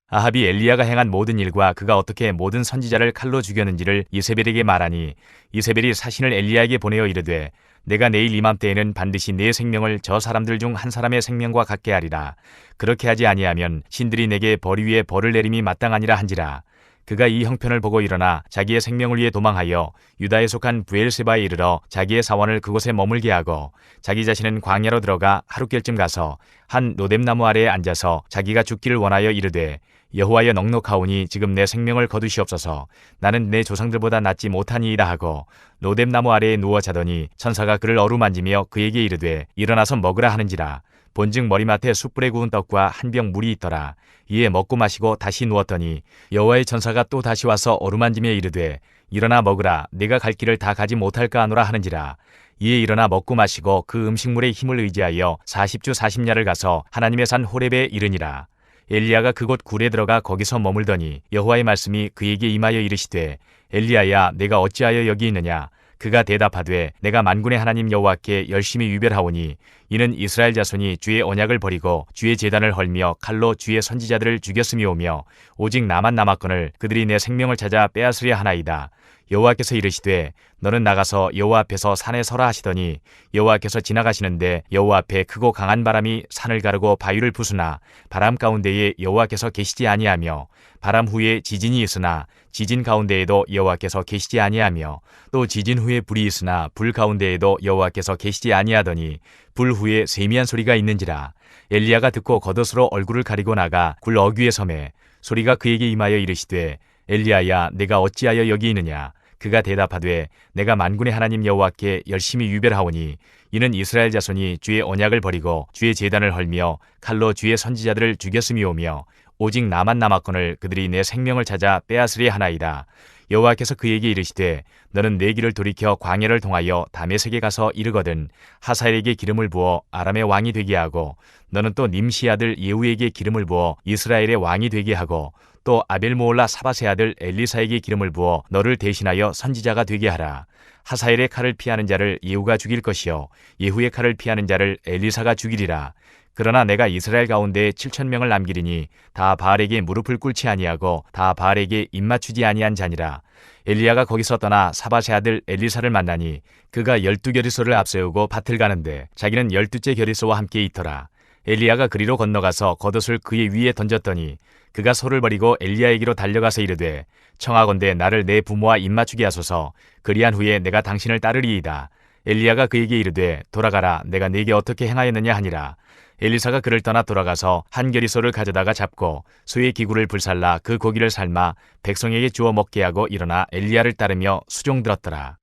아합이 엘리야가 행한 모든 일과 그가 어떻게 모든 선지자를 칼로 죽였는지를 이세벨에게 말하니 이세벨이 사신을 엘리야에게 보내어 이르되 내가 내일 이맘때에는 반드시 내 생명을 저 사람들 중 한 사람의 생명과 같게 하리라. 그렇게 하지 아니하면 신들이 내게 벌 위에 벌을 내림이 마땅하니라 한지라. 그가 이 형편을 보고 일어나 자기의 생명을 위해 도망하여 유다에 속한 브엘세바에 이르러 자기의 사원을 그곳에 머물게 하고 자기 자신은 광야로 들어가 하룻길쯤 가서 한 로뎀나무 아래에 앉아서 자기가 죽기를 원하여 이르되 여호와여 넉넉하오니 지금 내 생명을 거두시옵소서. 나는 내 조상들보다 낫지 못하니이다 하고 로뎀나무 아래에 누워 자더니 천사가 그를 어루만지며 그에게 이르되 일어나서 먹으라 하는지라. 본즉 머리맡에 숯불에 구운 떡과 한 병 물이 있더라. 이에 먹고 마시고 다시 누웠더니 여호와의 천사가 또 다시 와서 어루만지며 이르되 일어나 먹으라. 내가 갈 길을 다 가지 못할까 하노라 하는지라. 이에 일어나 먹고 마시고 그 음식물의 힘을 의지하여 40주 40야를 가서 하나님의 산 호렙에 이르니라. 엘리야가 그곳 굴에 들어가 거기서 머물더니 여호와의 말씀이 그에게 임하여 이르시되 엘리야야 내가 어찌하여 여기 있느냐. 그가 대답하되 내가 만군의 하나님 여호와께 열심히 유별하오니 이는 이스라엘 자손이 주의 언약을 버리고 주의 제단을 헐며 칼로 주의 선지자들을 죽였음이오며 오직 나만 남았거늘 그들이 내 생명을 찾아 빼앗으려 하나이다. 여호와께서 이르시되 너는 나가서 여호와 앞에서 산에 서라 하시더니 여호와께서 지나가시는데 여호와 앞에 크고 강한 바람이 산을 가르고 바위를 부수나 바람 가운데에 여호와께서 계시지 아니하며 바람 후에 지진이 있으나 지진 가운데에도 여호와께서 계시지 아니하며 또 지진 후에 불이 있으나 불 가운데에도 여호와께서 계시지 아니하더니 불 후에 세미한 소리가 있는지라. 엘리야가 듣고 겉옷으로 얼굴을 가리고 나가 굴 어귀에 섬에 소리가 그에게 임하여 이르시되 엘리야야 내가 어찌하여 여기 있느냐. 그가 대답하되 내가 만군의 하나님 여호와께 열심히 유별하오니 이는 이스라엘 자손이 주의 언약을 버리고 주의 제단을 헐며 칼로 주의 선지자들을 죽였음이오며 오직 나만 남았거늘 그들이 내 생명을 찾아 빼앗으려 하나이다. 여호와께서 그에게 이르시되 너는 내 길을 돌이켜 광야를 통하여 다메섹에 가서 이르거든 하사엘에게 기름을 부어 아람의 왕이 되게 하고 너는 또 님시 아들 예후에게 기름을 부어 이스라엘의 왕이 되게 하고 또 아벨모올라 사밧의 아들 엘리사에게 기름을 부어 너를 대신하여 선지자가 되게 하라. 하사엘의 칼을 피하는 자를 예후가 죽일 것이요 예후의 칼을 피하는 자를 엘리사가 죽이리라. 그러나 내가 이스라엘 가운데 7,000명을 남기리니 다 바알에게 무릎을 꿇지 아니하고 다 바알에게 입맞추지 아니한 자니라. 엘리야가 거기서 떠나 사밧의 아들 엘리사를 만나니 그가 12겨리소를 앞세우고 밭을 가는데 자기는 12째 겨리소와 함께 있더라. 엘리야가 그리로 건너가서 겉옷을 그의 위에 던졌더니 그가 소를 버리고 엘리야에게로 달려가서 이르되 청하건대 나를 내 부모와 입맞추게 하소서. 그리한 후에 내가 당신을 따르리이다. 엘리야가 그에게 이르되 돌아가라. 내가 네게 어떻게 행하였느냐 하니라. 엘리사가 그를 떠나 돌아가서 한 겨리소를 가져다가 잡고 소의 기구를 불살라 그 고기를 삶아 백성에게 주어 먹게 하고 일어나 엘리야를 따르며 수종들었더라.